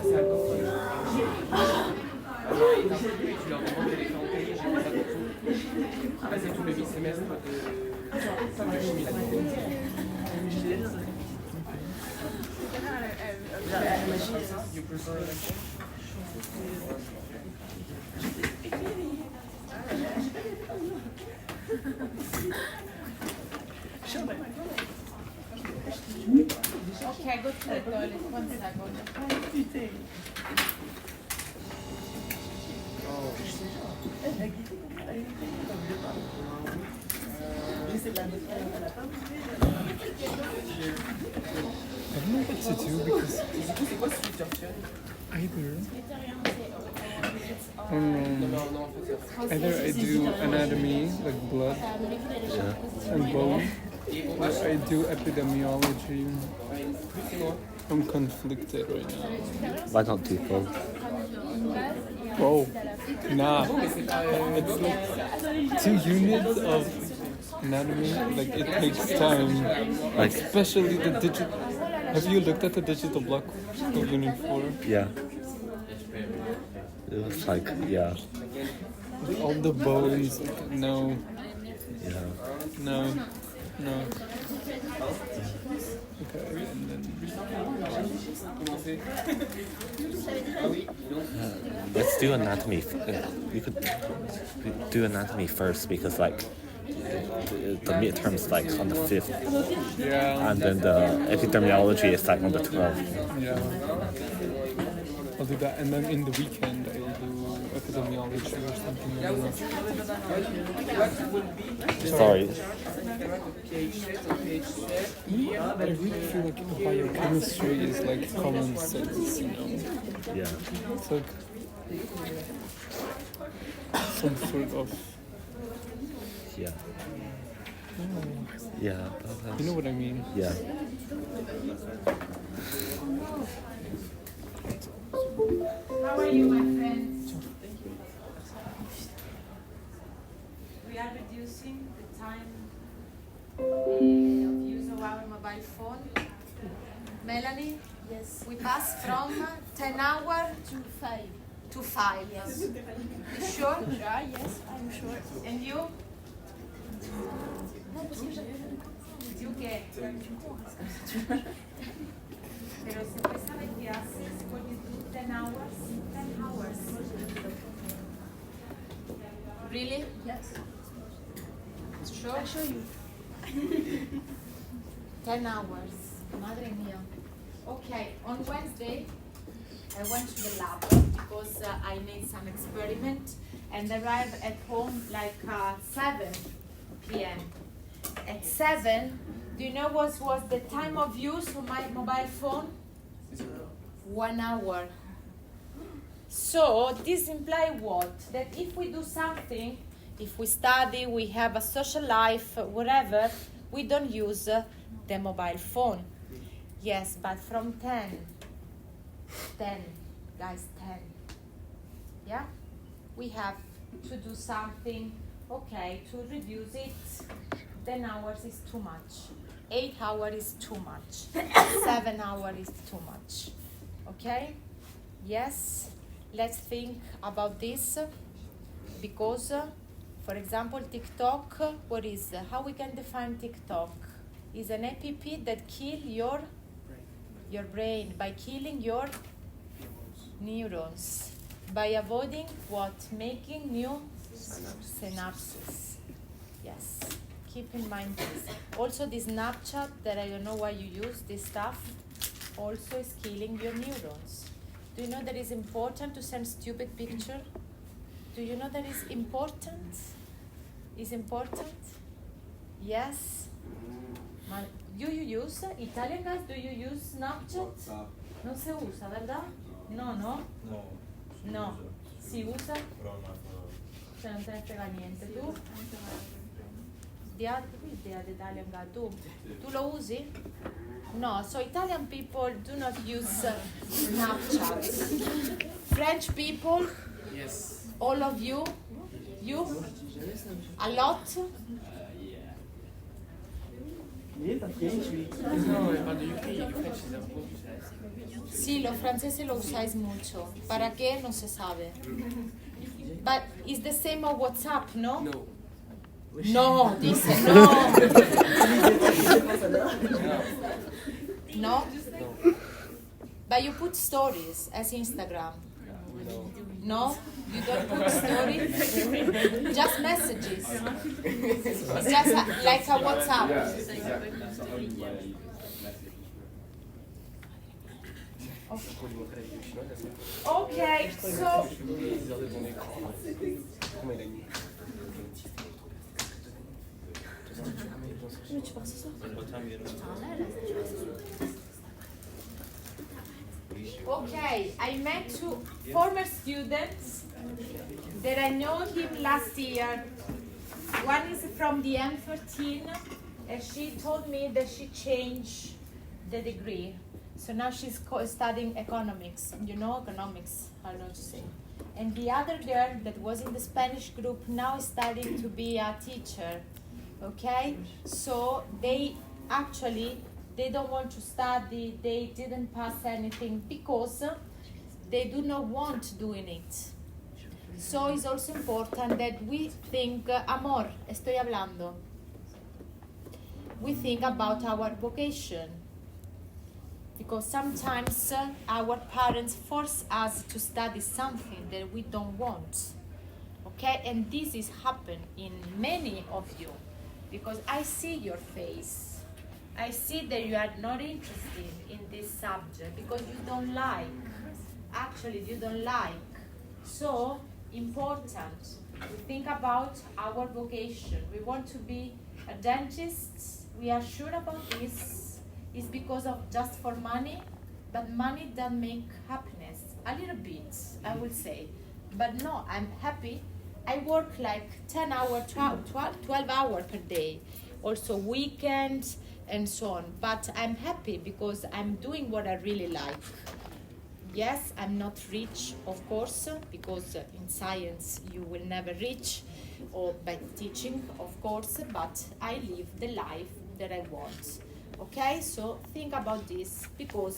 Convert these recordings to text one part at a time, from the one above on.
c'est un corps. Alors, et après, tu leur demandes de les faire enquêter, j'ai pas tout. Passer tout le semestre de chimie là-dedans. You prefer like Okay, go to the toilet. 1 second. I don't know what to do because c'est quoi ce Twitter? either Non, en fait, either I do anatomy, like blood and bone, or I do epidemiology. I'm conflicted right now. Why not do both? Whoa, nah. It's like 2 units of anatomy. Like it takes time. Like, Especially the digital. Have you looked at the digital block of Unit 4? yeah. It was like, yeah, All the bones. Like, no, yeah. no, no. Okay, and then Let's do anatomy. We could do anatomy first because like the midterm's like on the 5th, yeah, and then the epidemiology is like on the 12th. yeah. I'll do that, and then in the weekend I'll do epidemiology or something. I don't know. Sorry. I really feel like biochemistry is like common sense, you know. Yeah. It's like some sort of, Yeah. oh, Yeah. you know what I mean. Yeah. How are you, my friends? We are reducing the time of use of our mobile phone. Melanie? Yes. We pass from 10 hours To 5. to 5. Yes. You sure? Yes, I'm sure. And you? You qué? Pero si empieza a retirarse, when you do 10 hours, 10 hours. Really? Yes. Sure? I'll show you. 10 hours. Madre mia. Okay, on Wednesday, I went to the lab because I made some experiment and arrived at home like 7 p.m. At 7, do you know what was the time of use of my mobile phone? 1 hour. So this implies what? That if we do something, if we study, we have a social life, whatever, we don't use the mobile phone. Yes, but from 10, guys, 10. Yeah? We have to do something, okay, to reduce it. 10 hours is too much. 8 hours is too much. 7 hours is too much. Okay? Yes? Let's think about this because, for example, TikTok, what is, how we can define TikTok? Is an app that kills your brain by killing your neurons, by avoiding what? Making new synapses. Yes, keep in mind this. Also, this Snapchat that I don't know why you use this stuff also is killing your neurons. Do you know that it's important to send stupid picture? Do you know that it's important? Is important? Yes. Do you use Italian guys? Do you use Snapchat? No se usa, ¿verdad? No, no. No. Si usa? Se non te ne frega niente. Tu? The Italian guy. Tu lo usi? No. So Italian people do not use Snapchat. French people? Yes. All of you? You? A lot? No, I parle de UK, du French, c'est un peu. Sí, los franceses lo usáis mucho. ¿Para qué? No se sabe. But it's the same on WhatsApp, no? No. No, dice no. No? But you put stories as Instagram. No? You don't put stories? Just messages. It's just like a WhatsApp. Okay, so okay, I met two former students that I know him last year. One is from the M13, and she told me that she changed the degree. So now she's studying economics, economics, I don't know what to say. And the other girl that was in the Spanish group now is studying to be a teacher, okay? So they don't want to study, they didn't pass anything because they do not want doing it. So it's also important that we think, amor, estoy hablando. We think about our vocation. Because sometimes our parents force us to study something that we don't want. Okay, and this is happened in many of you. Because I see your face. I see that you are not interested in this subject because you don't like. Actually, you don't like. So, important. We think about our vocation. We want to be a dentist. We are sure about this. Is because of just for money, but money doesn't make happiness. A little bit, I will say. But no, I'm happy. I work like 10 hours, 12 hours per day. Also weekends and so on. But I'm happy because I'm doing what I really like. Yes, I'm not rich, of course, because in science you will never reach, or by teaching, of course, but I live the life that I want. Okay, so think about this, because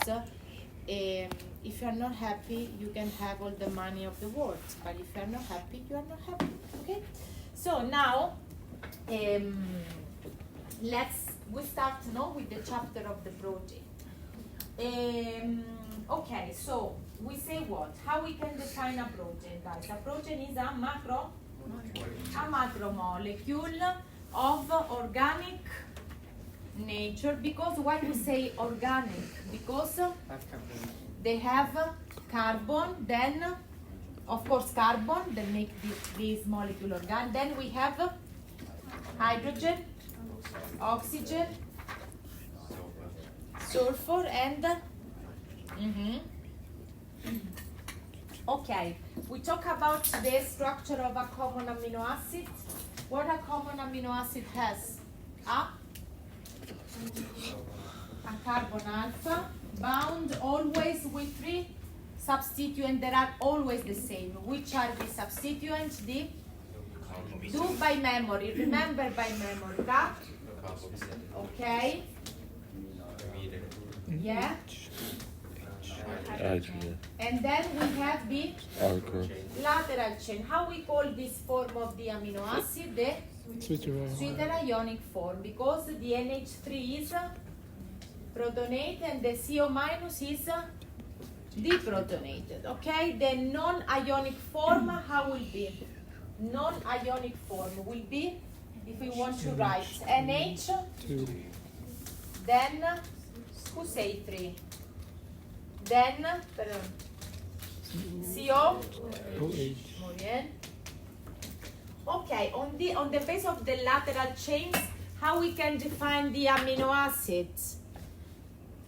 if you're not happy, you can have all the money of the world, but if you're not happy, you are not happy. Okay, so now we start with the chapter of the protein. Okay, so we say what? How we can define a protein, guys? A protein is a macromolecule of organic nature. Because why we say organic? Because they have carbon, then of course carbon that make this molecule organic. Then we have hydrogen, oxygen, sulfur, and okay, we talk about the structure of a common amino acid. What a common amino acid has? A carbon alpha bound always with 3 substituents that are always the same. Which are the substituents? Do by memory. Remember by memory. Okay. Yeah. And then we have the lateral chain. How we call this form of the amino acid? The sweeter ionic form, because the NH3 is protonated and the CO minus is deprotonated. Okay, the non-ionic form, how will be? Non-ionic form will be, if we want to write NH2, then who say 3? Then CO. Muy bien. Okay, on the base of the lateral chains, how we can define the amino acids?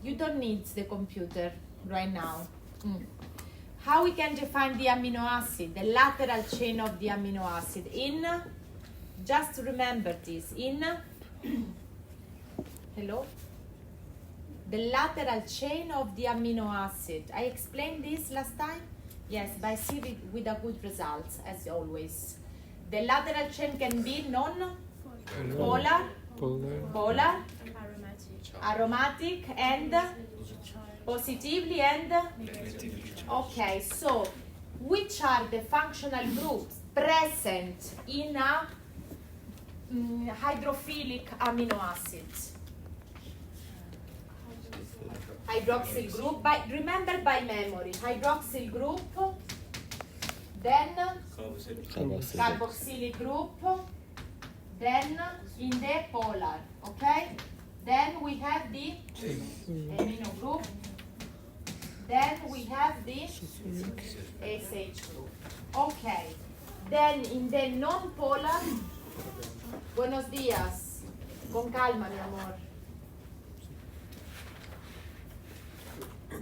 You don't need the computer right now. How we can define the amino acid, the lateral chain of the amino acid? Just remember this, hello? The lateral chain of the amino acid. I explained this last time? Yes, but I see it with a good result, as always. The lateral chain can be non-polar, polar, aromatic, and Positively and okay, so which are the functional groups present in a hydrophilic amino acid? Hydroxyl group, remember by memory, hydroxyl group, then carboxylic group, then in the polar, okay? Then we have the amino group, then we have the SH group, okay? Then in the non-polar, buenos días, con calma mi amor.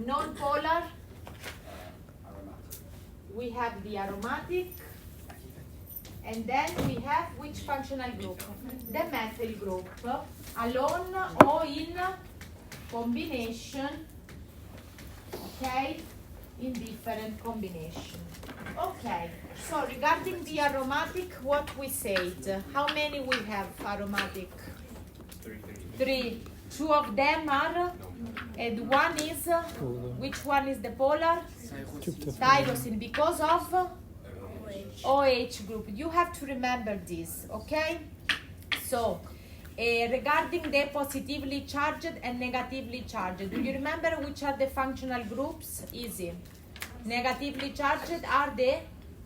Non-polar, we have the aromatic, and then we have which functional group? The methyl group, alone or in combination, okay, in different combination. Okay, so regarding the aromatic, what we said, how many we have aromatic? Three. Two of them are, and one is, which one is the polar? Tyrosine, because of OH group. You have to remember this, okay? So, regarding the positively charged and negatively charged, do you remember which are the functional groups? Easy. Negatively charged are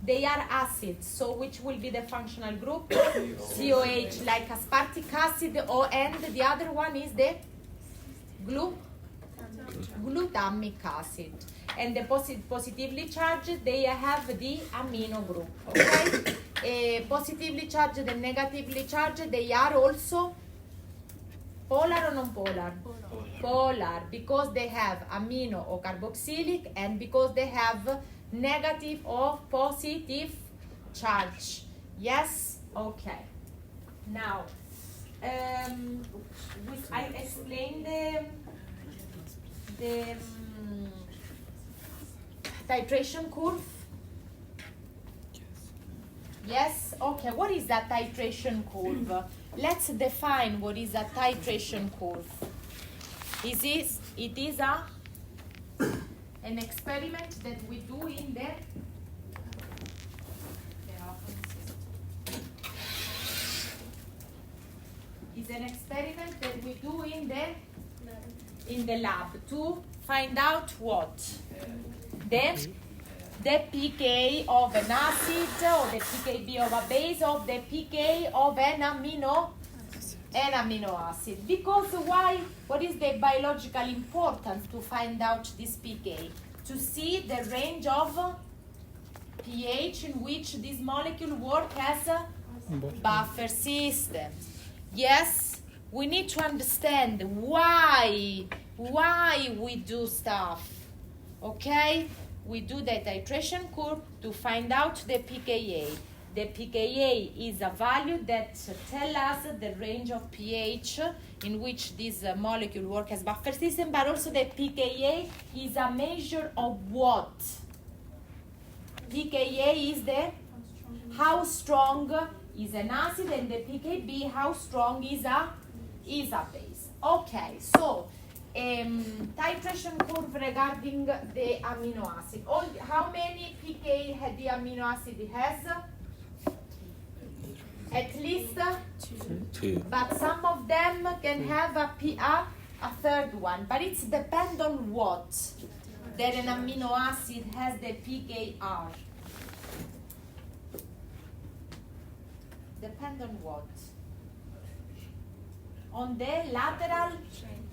they are acids, so which will be the functional group? COH, like aspartic acid, and the other one is the glutamic acid. And the positively charged, they have the amino group, okay? Positively charged and negatively charged, they are also polar or non-polar? Polar, because they have amino or carboxylic, and because they have negative or positive charge. Yes? Okay. Now, I explained the titration curve. Yes? Okay. What is that titration curve? Let's define what is a titration curve. It is an experiment that we do in the lab to find out what? The pK of an acid, or the pKb of a base, or the pK of an amino acid. Because why? What is the biological importance to find out this pK? To see the range of pH in which this molecule works as a buffer system. Yes, we need to understand why we do stuff. Okay? We do the titration curve to find out the pKa. The pKa is a value that tells us the range of pH in which this molecule works as buffer system, but also the pKa is a measure of what? pKa is how strong is an acid, and the pKb how strong is a base. Okay, so titration curve regarding the amino acid. How many pK the amino acid has? At least two. But some of them can have a third one. But it's depend on what that an amino acid has the pKr. Depend on what? On the lateral,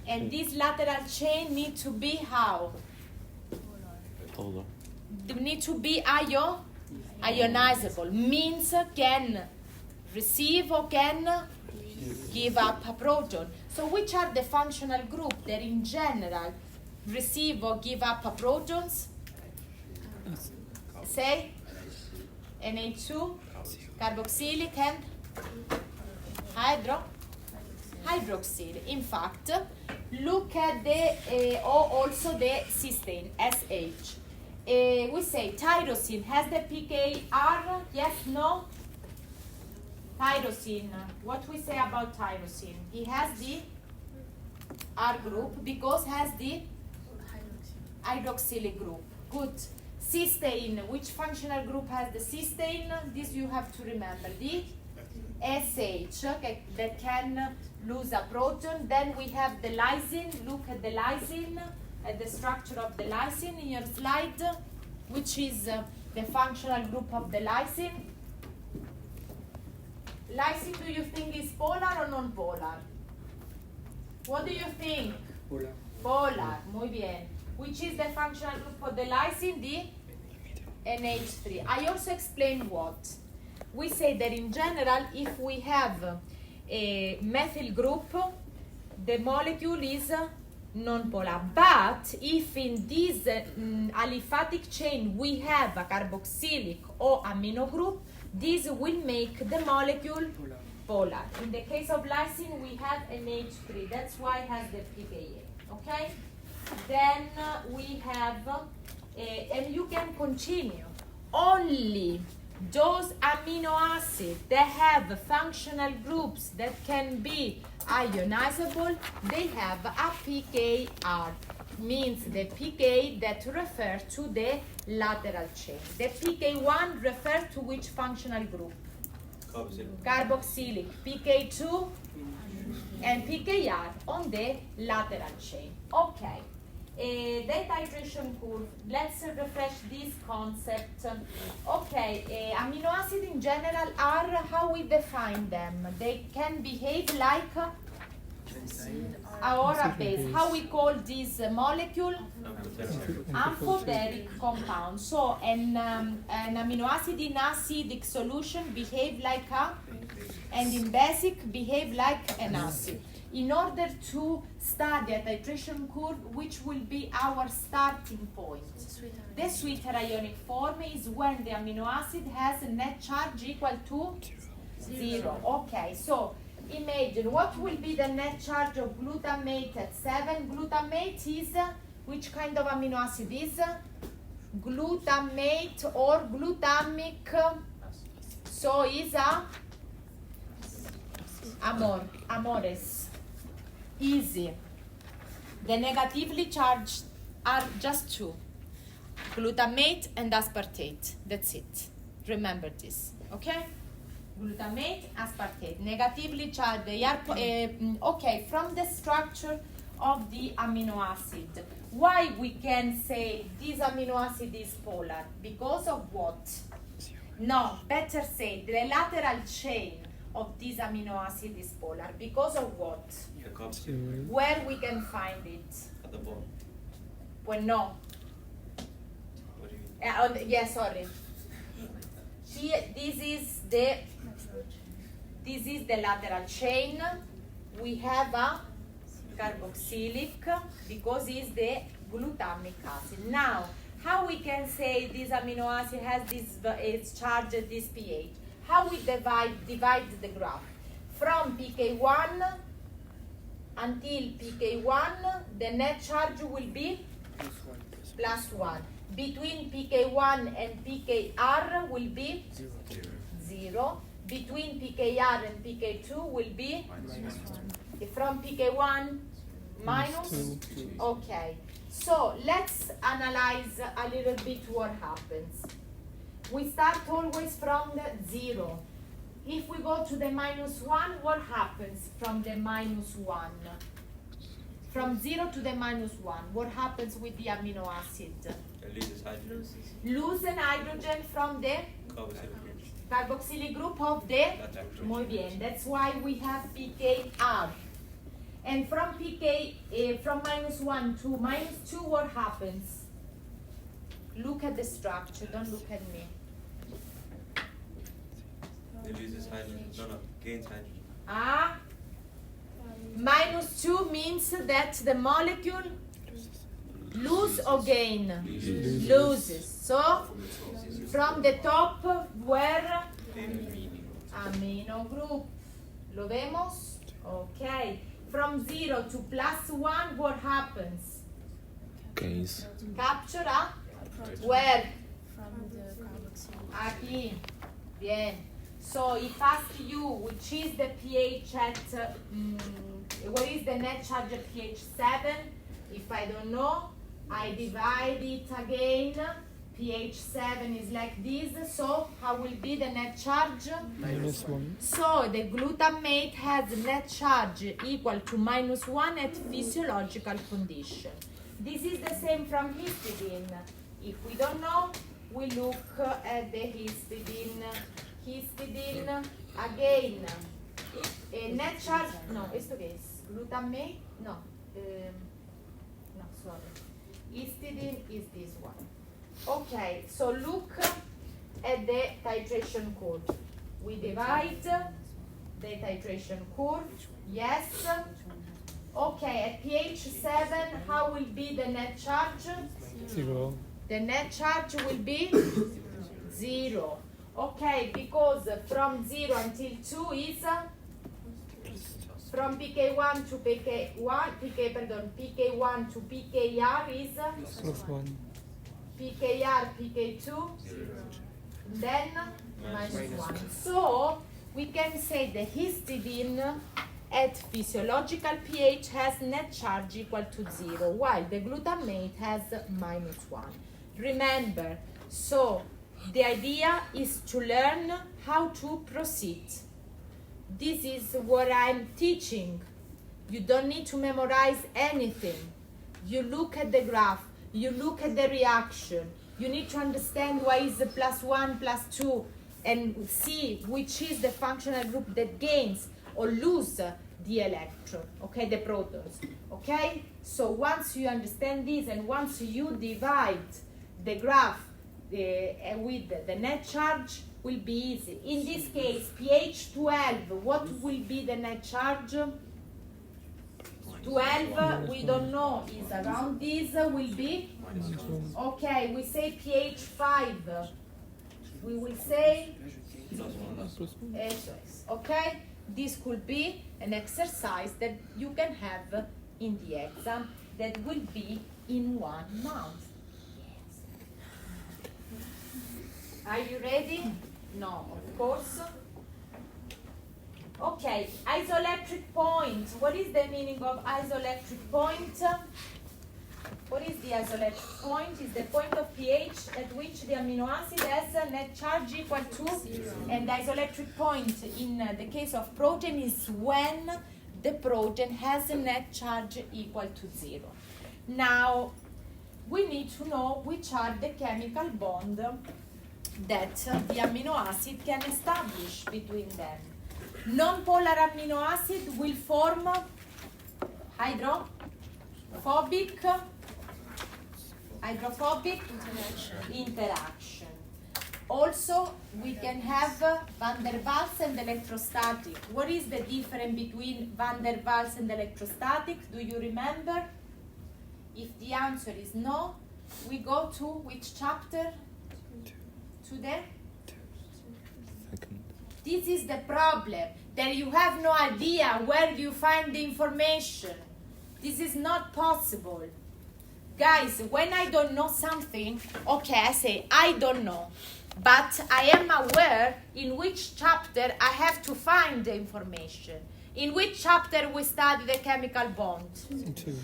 and this lateral chain need to be how? Polar. They need to be ionizable. Means can receive or can give up a proton. So which are the functional group that in general receive or give up a protons? Say Na2, carboxylic, and hydroxyl. In fact, look at the or also the cysteine, SH. We say tyrosine has the pKr, yes, no? Tyrosine, what we say about tyrosine? He has the R group because has the hydroxylic group. Good. Cysteine, which functional group has the cysteine? This you have to remember. The SH, okay, that can lose a proton. Then we have the lysine. Look at the lysine, at the structure of the lysine in your slide, which is the functional group of the lysine. Lysine, do you think is polar or non-polar? What do you think? Polar. Polar, muy bien. Which is the functional group for the lysine? The NH3. I also explained what. We say that in general, if we have a methyl group, the molecule is non-polar. But if in this aliphatic chain we have a carboxylic or amino group, this will make the molecule polar. In the case of lysine, we have NH3. That's why it has the pKa. Okay? Then we have, and you can continue. Only those amino acids that have functional groups that can be ionizable, they have a pKr. Means the pK that refers to the lateral chain. The pK1 refers to which functional group? Carboxylic. pK2 and pKr on the lateral chain. Okay. The titration curve. Let's refresh this concept. Okay, amino acids in general are how we define them. They can behave like our base. How we call this molecule? Amphoteric compound. So an amino acid in acidic solution behave like a, and in basic behave like an acid. In order to study a titration curve, which will be our starting point. The sweeter ionic form is when the amino acid has a net charge equal to 0. Okay, so imagine what will be the net charge of glutamate at 7. Glutamate is, which kind of amino acid is? Glutamate or glutamic. So is a amores. Easy. The negatively charged are just two. Glutamate and aspartate. That's it. Remember this. Okay? Glutamate, aspartate. Negatively charged. They are okay, from the structure of the amino acid. Why we can say this amino acid is polar? Because of what? No, better say the lateral chain of this amino acid is polar. Because of what? Where we can find it? At the bottom. Well, no. What do you mean? Yes, sorry. Here, this is the lateral chain. We have a carboxylic because it's the glutamic acid. Now, how we can say this amino acid has this its charge at this pH? How we divide the graph? From pK1 until pK1, the net charge will be +1. Between pK1 and pKr will be 0. Between pKr and pK2 will be from pK1 minus. Okay. So let's analyze a little bit what happens. We start always from the 0. If we go to the -1, what happens from the -1? From 0 to the -1, what happens with the amino acid? It loses hydrogen. Lose an hydrogen from the carboxylic group of the. Muy bien. That's why we have pKr. And from from -1 to -2, what happens? Look at the structure. Don't look at me. It loses hydrogen. No, gains hydrogen. -2 means that the molecule lose or gain? Loses. So from the top, where? Amino group. ¿Lo vemos? Okay. From 0 to +1, what happens? Gains. Capture a? Where? From the carboxylic. Aquí. Bien. So if ask you which is the pH at, what is the net charge at pH 7? If I don't know, I divide it again. pH 7 is like this. So how will be the net charge? -1. So the glutamate has net charge equal to -1 at physiological condition. This is the same from histidine. If we don't know, we look at the histidine. Histidine again. Net charge, no, esto que es? Glutamate? No. No, sorry. Histidine is this one. Okay, so look at the titration curve. We divide the titration curve. Yes. Okay, at pH 7, how will be the net charge? 0. The net charge will be 0. Okay, because from 0 until 2 is from pK1 to pK1 to pKr is +1. pKr, pK2, then -1. So we can say the histidine at physiological pH has net charge equal to 0, while the glutamate has -1. Remember, so the idea is to learn how to proceed. This is what I'm teaching. You don't need to memorize anything. You look at the graph, you look at the reaction, you need to understand why is the +1, +2, and see which is the functional group that gains or lose the electron, okay, the protons, okay? So once you understand this and once you divide the graph with the net charge, will be easy. In this case, pH 12, what will be the net charge? 12, we don't know, is around this, will be? Okay, we say pH 5. We will say SOS, okay? This could be an exercise that you can have in the exam that will be in 1 month. Yes. Are you ready? No, of course. Okay, isoelectric point. What is the meaning of isoelectric point? What is the isoelectric point? It's the point of pH at which the amino acid has a net charge equal to 0. And the isoelectric point in the case of protein is when the protein has a net charge equal to 0. Now, we need to know which are the chemical bonds that the amino acid can establish between them. Non-polar amino acid will form hydrophobic interaction. Also, we can have van der Waals and electrostatic. What is the difference between van der Waals and electrostatic? Do you remember? If the answer is no, we go to which chapter? To the? Second. This is the problem, that you have no idea where you find the information. This is not possible. Guys, when I don't know something, okay, I say, I don't know. But I am aware in which chapter I have to find the information. In which chapter we study the chemical bond?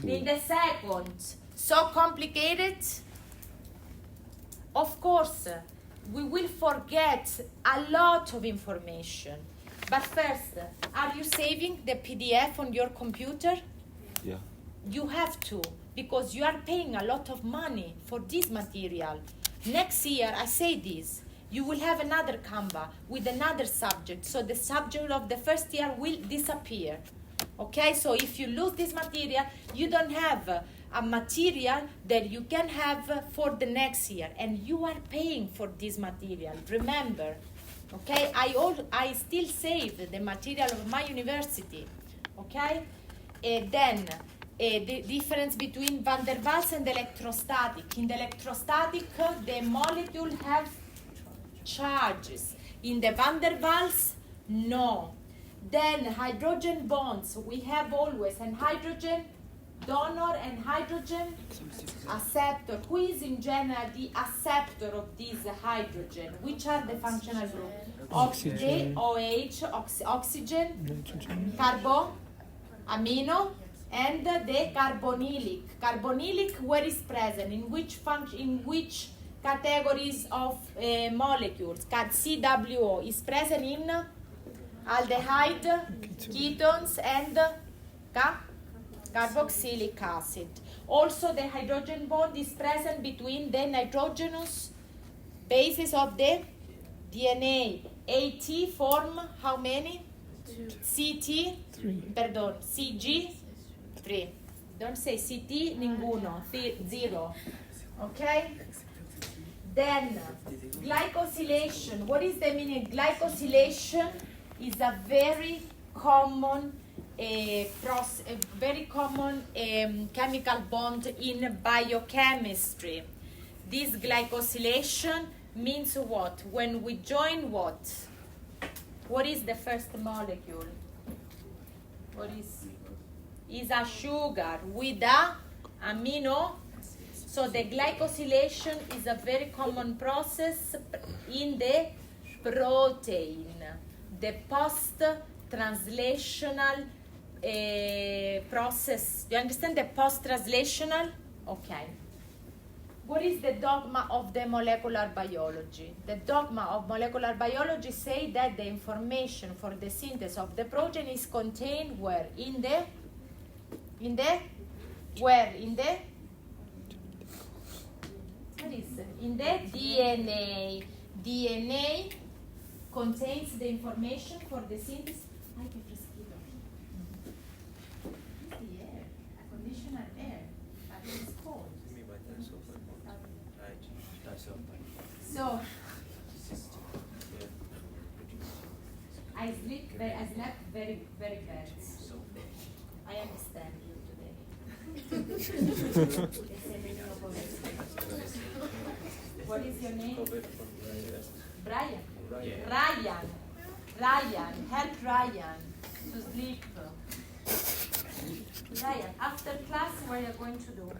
In the second. So complicated? Of course, we will forget a lot of information. But first, are you saving the PDF on your computer? Yeah. You have to, because you are paying a lot of money for this material. Next year, I say this, you will have another Canva with another subject. So the subject of the first year will disappear. Okay, so if you lose this material, you don't have a material that you can have for the next year, and you are paying for this material, remember. Okay, I still save the material of my university. Okay, then the difference between van der Waals and electrostatic. In the electrostatic, the molecule have charges. In the van der Waals, no. Then hydrogen bonds, we have always an hydrogen donor and hydrogen acceptor. Who is in general the acceptor of this hydrogen? Which are the functional groups? Oxygen. OH, oxygen, Nitrogen. carbo, amino, and the carbonylic. Carbonylic, where is present? In which function? In which categories of molecules? CWO is present in aldehyde, ketones, and carboxylic acid. Also, the hydrogen bond is present between the nitrogenous bases of the DNA. AT form how many? CT? Pardon, CG? 3. Don't say CT, ninguno. 0. Okay? Then, glycosylation. What is the meaning? Glycosylation is a very common chemical bond in biochemistry. This glycosylation means what? When we join what? What is the first molecule? What is a sugar with a amino. So the glycosylation is a very common process in the protein. The post-translational process. Do you understand the post-translational? Okay. What is the dogma of the molecular biology? The dogma of molecular biology say that the information for the synthesis of the protein is contained where? Where? What is it? In the DNA. DNA contains the information for the synthesis. Ay, qué fresquito. The air, a conditioner air, but it's cold. So, I slept very, very bad. I understand you today. What is your name? Brian. Ryan, help Ryan to sleep. Ryan, after class, what are you going to do?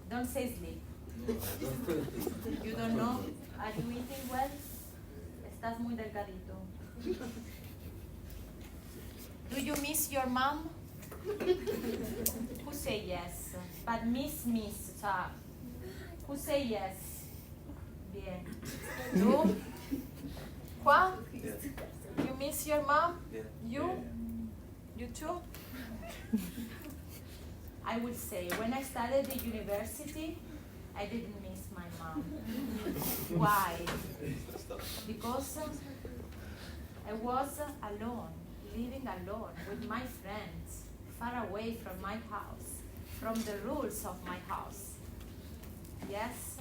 Don't say sleep. You don't know? Are you eating well? Estás muy delgadito. Do you miss your mom? Who say yes? But miss. Who say yes? Bien. You? Quoi? You miss your mom? Yeah. You? You too? I would say, when I started the university, I didn't miss my mom. Why? Because I was alone, living alone with my friends, far away from my house, from the rules of my house. Yes,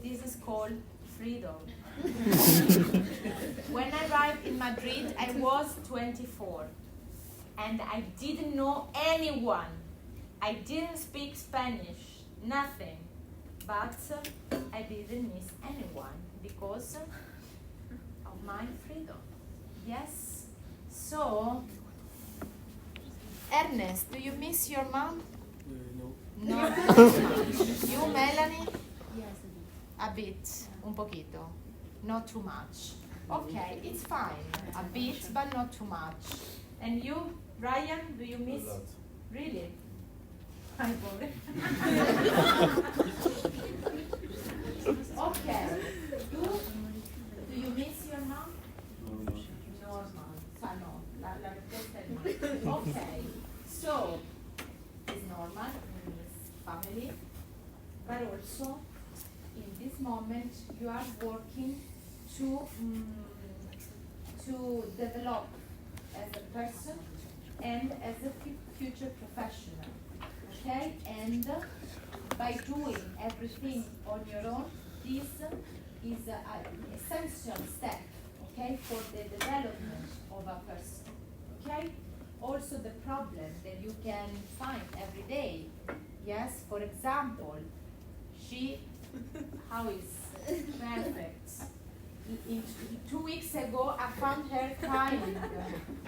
this is called freedom. When I arrived in Madrid, I was 24, and I didn't know anyone. I didn't speak Spanish, nothing. But I didn't miss anyone because of my freedom. Yes? So, Ernest, do you miss your mom? No. No? You, Melanie? Yes. A bit, un poquito. Not too much. Okay, it's fine. A bit, but not too much. And you, Ryan, do you miss? A lot. Really? Hi, pobre. Okay. Do you miss your mom? Normal. La respuesta es no. Okay. So, it's normal, it's family, but also in this moment you are working to develop as a person and as a future professional. Okay, and by doing everything on your own, this is an essential step, okay, for the development of a person, okay? Also the problem that you can find every day, yes, for example, how is perfect. 2 weeks ago, I found her crying,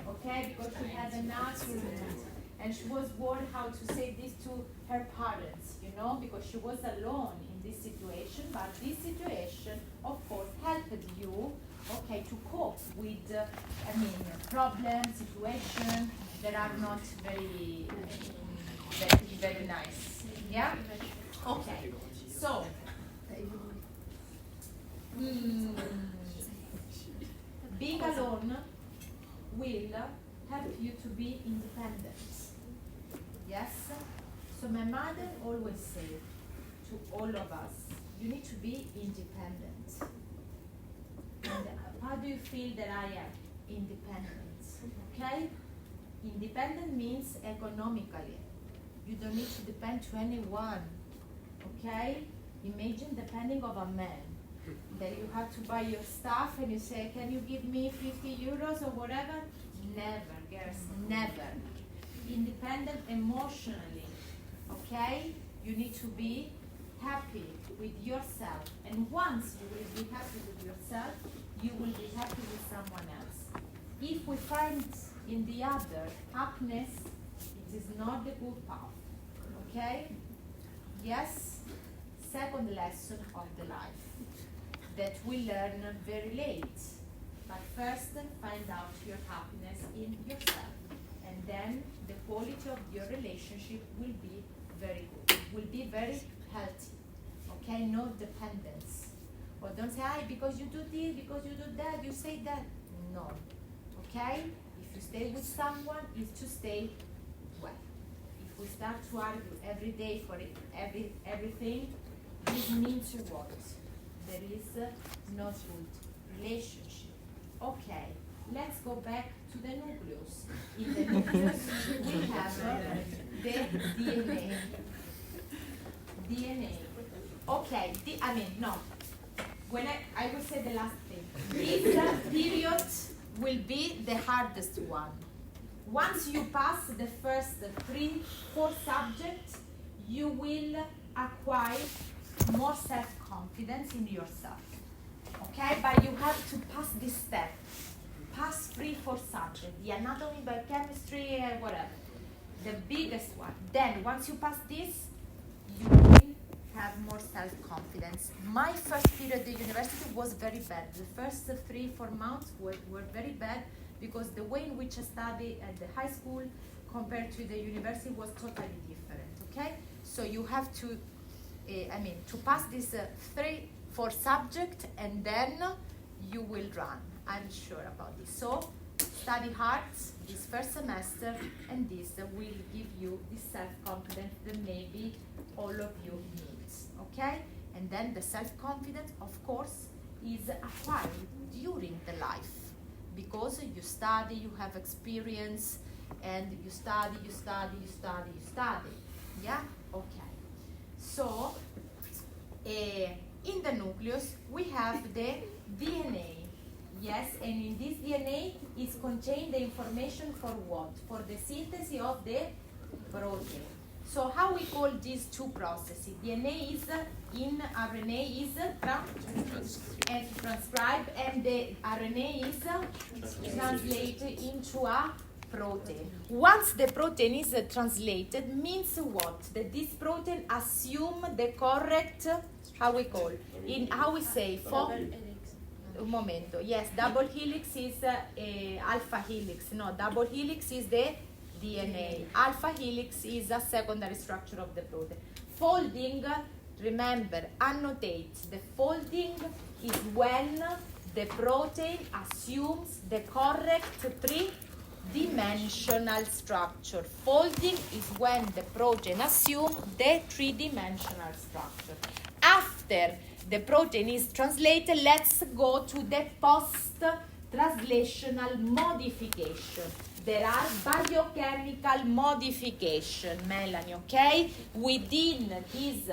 okay, because she had an accident. And she was worried how to say this to her parents, you know, because she was alone in this situation, but this situation, of course, helped you, okay, to cope with, problems, situations that are not very, very nice. Yeah? Okay. So, being alone will help you to be independent. Yes? So my mother always said to all of us, you need to be independent. And how do you feel that I am? Independent. Okay? Independent means economically. You don't need to depend to anyone. Okay? Imagine depending on a man. That you have to buy your stuff and you say, can you give me 50 euros or whatever? Never, girls, never. Independent emotionally, okay? You need to be happy with yourself. And once you will be happy with yourself, you will be happy with someone else. If we find in the other happiness, it is not the good path, okay? Yes? Second lesson of the life that we learn very late. But first, find out your happiness in yourself. And then the quality of your relationship will be very good, will be very healthy. Okay, no dependence. Or don't say, because you do this, because you do that, you say that. No. Okay? If you stay with someone, it's to stay well. If we start to argue every day for everything, this means what? There is no good relationship. Okay, let's go back to the nucleus. In the nucleus, we have the DNA. DNA. Okay, no. When I will say the last thing. This period will be the hardest one. Once you pass the first 3-4 subjects, you will acquire more self-confidence in yourself. Okay, but you have to pass this step. Pass 3-4 subjects, the anatomy, biochemistry, whatever. The biggest one. Then, once you pass this, you will have more self-confidence. My first period at the university was very bad. The first 3-4 months were very bad because the way in which I studied at the high school compared to the university was totally different. Okay, so you have to to pass this 3-4 subject, and then you will run. I'm sure about this. So study hard this first semester, and this will give you this self-confidence that maybe all of you need. Okay? And then the self-confidence, of course, is acquired during the life, because you study, you have experience, and you study. Yeah? Okay. So, in the nucleus, we have the DNA. Yes, and in this DNA is contained the information for what? For the synthesis of the protein. So how we call these two processes? DNA is in RNA is transcribed, and the RNA is translated into a protein. Once the protein is translated, means what? That this protein assume the correct, how we call, in how we say, un momento, yes, double helix is alpha helix, no, double helix is the DNA, alpha helix is a secondary structure of the protein. Folding, remember, annotate, the folding is when the protein assumes the correct three-dimensional structure. Folding is when the protein assumes the three-dimensional structure. After the protein is translated, let's go to the post-translational modification. There are biochemical modification, Melanie, okay? Within this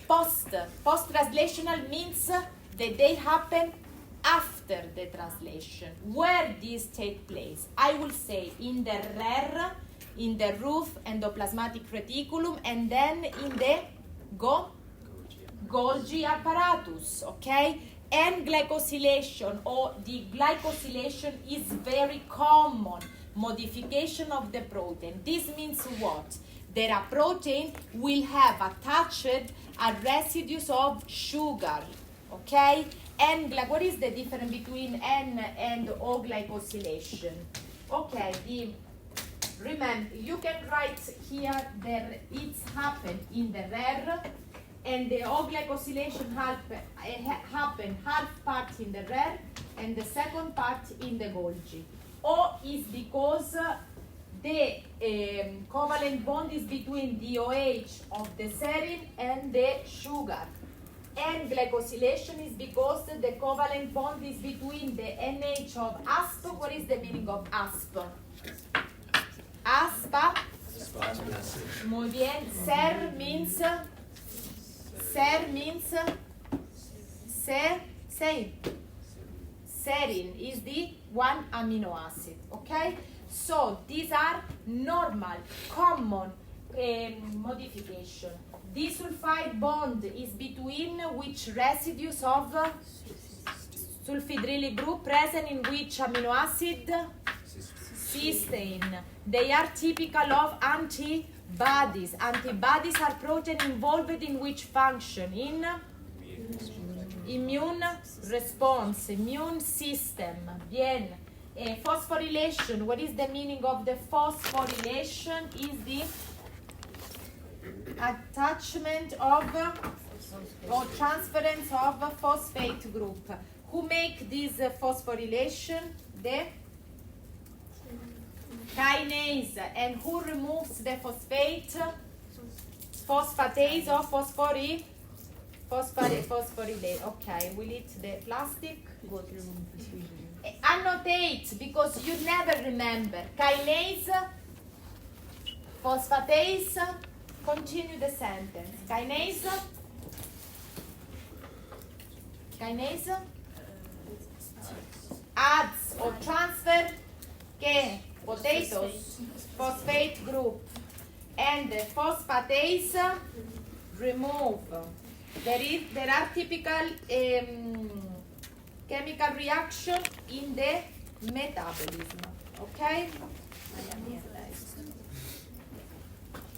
post-translational means that they happen after the translation. Where these take place? I will say in the rare, in the roof endoplasmatic reticulum, and then in the Golgi apparatus, okay? And glycosylation, or the glycosylation is very common modification of the protein. This means what? that a protein will have attached a residues of sugar, okay? And what is the difference between N and O glycosylation? Okay, remember, you can write here that it's happened in the rare, and the O glycosylation happen half part in the rare and the second part in the Golgi. O is because the covalent bond is between the OH of the serine and the sugar. And glycosylation is because the covalent bond is between the NH of asp. What is the meaning of asp? Aspa. Muy bien. Ser means serine is the one amino acid. Okay. So these are normal, common modification. Disulfide bond is between which residues of sulfhydrylic group present in which amino acid? Cysteine. They are typical of antibodies. Antibodies are protein involved in which function? In immune response, immune system. Bien. Phosphorylation. What is the meaning of the phosphorylation? Is the attachment of or transference of a phosphate group. Who make this phosphorylation? The kinase. And who removes the phosphate? Phosphatase or phosphorylase. Okay, we'll eat the plastic. Annotate, because you never remember. Kinase, phosphatase. Continue the sentence. Kinase adds or transfer potatoes phosphate group, and the phosphatase remove. There are typical chemical reaction in the metabolism. Okay.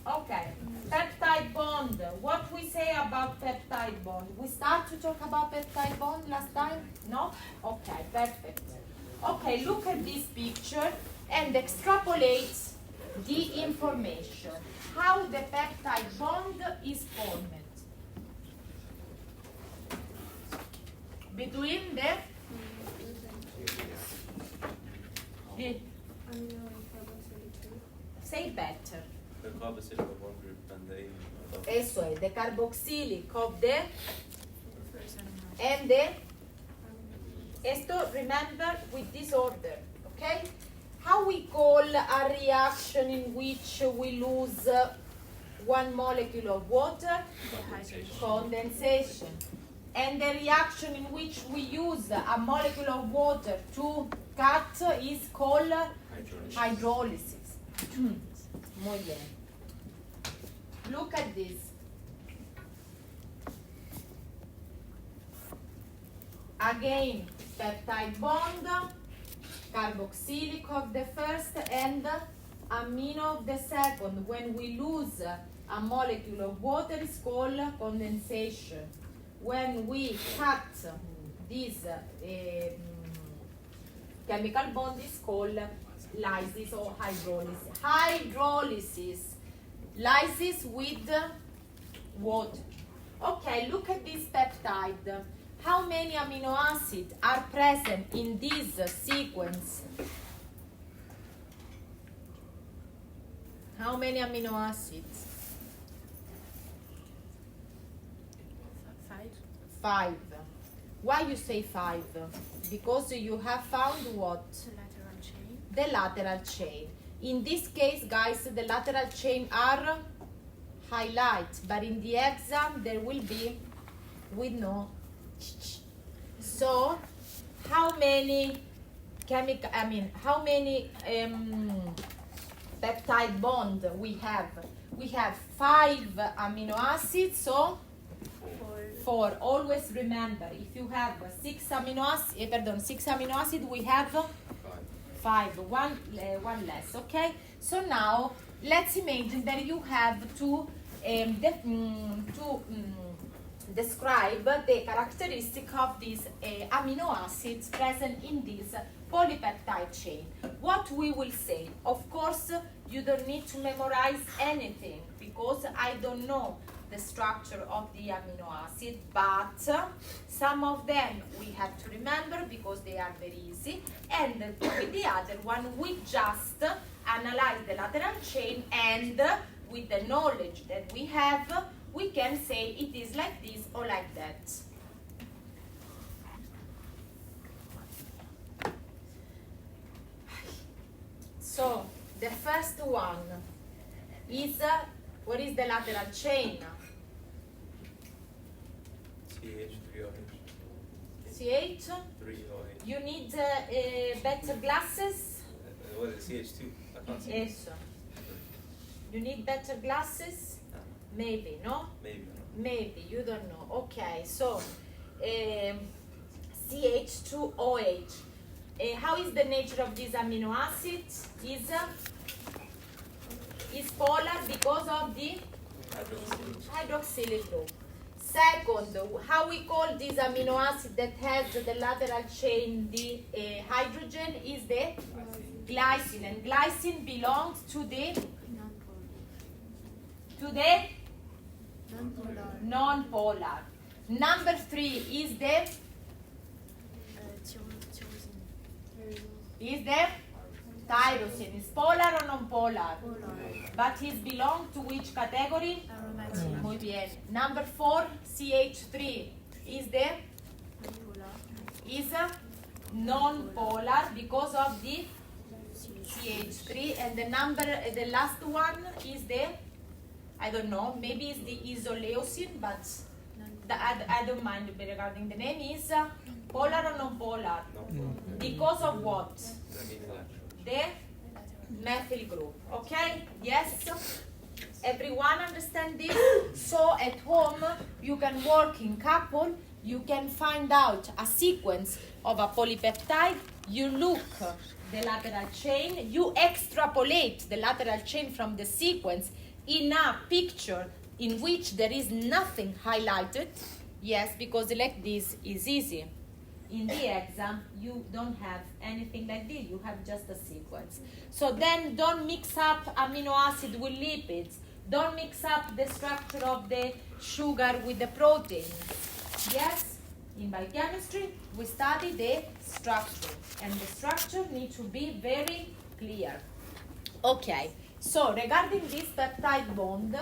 Okay, peptide bond. What we say about peptide bond? We start to talk about peptide bond last time? No? Okay, perfect. Okay, look at this picture and extrapolate the information. How the peptide bond is formed. Between the say better. The carboxylic of one group and the Eso es, the carboxylic of the and the. Esto, remember with this order, okay? How we call a reaction in which we lose one molecule of water? Condensation. And the reaction in which we use a molecule of water to cut is called hydrolysis. Muy bien. Look at this. Again, peptide bond, carboxylic of the first and amino of the second. When we lose a molecule of water, it's called condensation. When we cut this chemical bond, is called lysis or hydrolysis. Hydrolysis. Lysis with water. Okay, look at this peptide. How many amino acids are present in this sequence? How many amino acids? 5. Why you say 5? Because you have found what? The lateral chain. The lateral chain. In this case, guys, the lateral chain are highlight, but in the exam there will be with no. So, how many how many peptide bond we have? We have 5 amino acids, so 4. Always remember, if you have 6 amino acid, we have 5. One less. Okay. So now let's imagine that you have to describe the characteristic of these amino acids present in this polypeptide chain. What we will say, of course, you don't need to memorize anything because I don't know the structure of the amino acid, but some of them we have to remember because they are very easy, and with the other one we just analyze the lateral chain, and with the knowledge that we have, we can say it is like this or like that. So the first one is, what is the lateral chain? CH3OH. CH. 3OH. You need better glasses? What is it? CH2? I can't see. Yes. You need better glasses? Maybe, no? Maybe. Maybe, you don't know. Okay, so CH2OH. How is the nature of this amino acid? Is polar because of the hydroxyl group. Second, how we call this amino acid that has the lateral chain, the hydrogen, is the glycine. And glycine belongs to the non-polar. Number 3 is the tyrosine. Is polar or non-polar? But it belongs to which category? Muy bien. Number 4, CH3 is non-polar because of the CH3, and the last one is I don't know, maybe it's the isoleucine, but I don't mind regarding the name. Is polar or non-polar? No. Because of what? The methyl group. Okay? Yes? Everyone understand this? So at home, you can work in couple, you can find out a sequence of a polypeptide, you look the lateral chain, you extrapolate the lateral chain from the sequence in a picture in which there is nothing highlighted. Yes, because like this is easy. In the exam, you don't have anything like this, you have just a sequence. So then don't mix up amino acid with lipids. Don't mix up the structure of the sugar with the protein. Yes, in biochemistry, we study the structure, and the structure needs to be very clear. Okay, so regarding this peptide bond,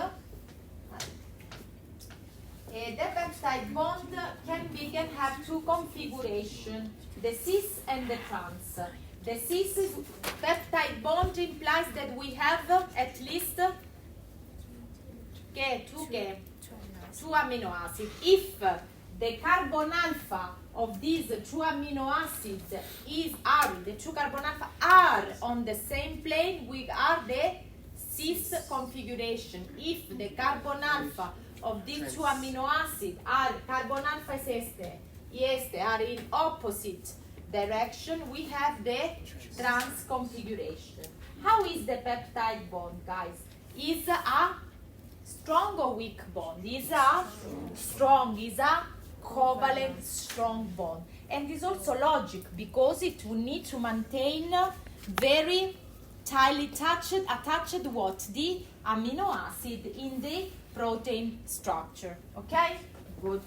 the peptide bond can have two configurations, the cis and the trans. The cis peptide bond implies that we have at least two amino acids. If the carbon alpha of these two amino acids the two carbon alpha are on the same plane, we are the cis configuration. If the carbon alpha of these two amino acids are carbon alpha y este are in opposite direction, we have the trans configuration. How is the peptide bond, guys? Is a strong or weak bond? Is a strong, is a covalent strong bond. And is also logic because it will need to maintain very tightly attached what? The amino acid in the protein structure. Okay? Good.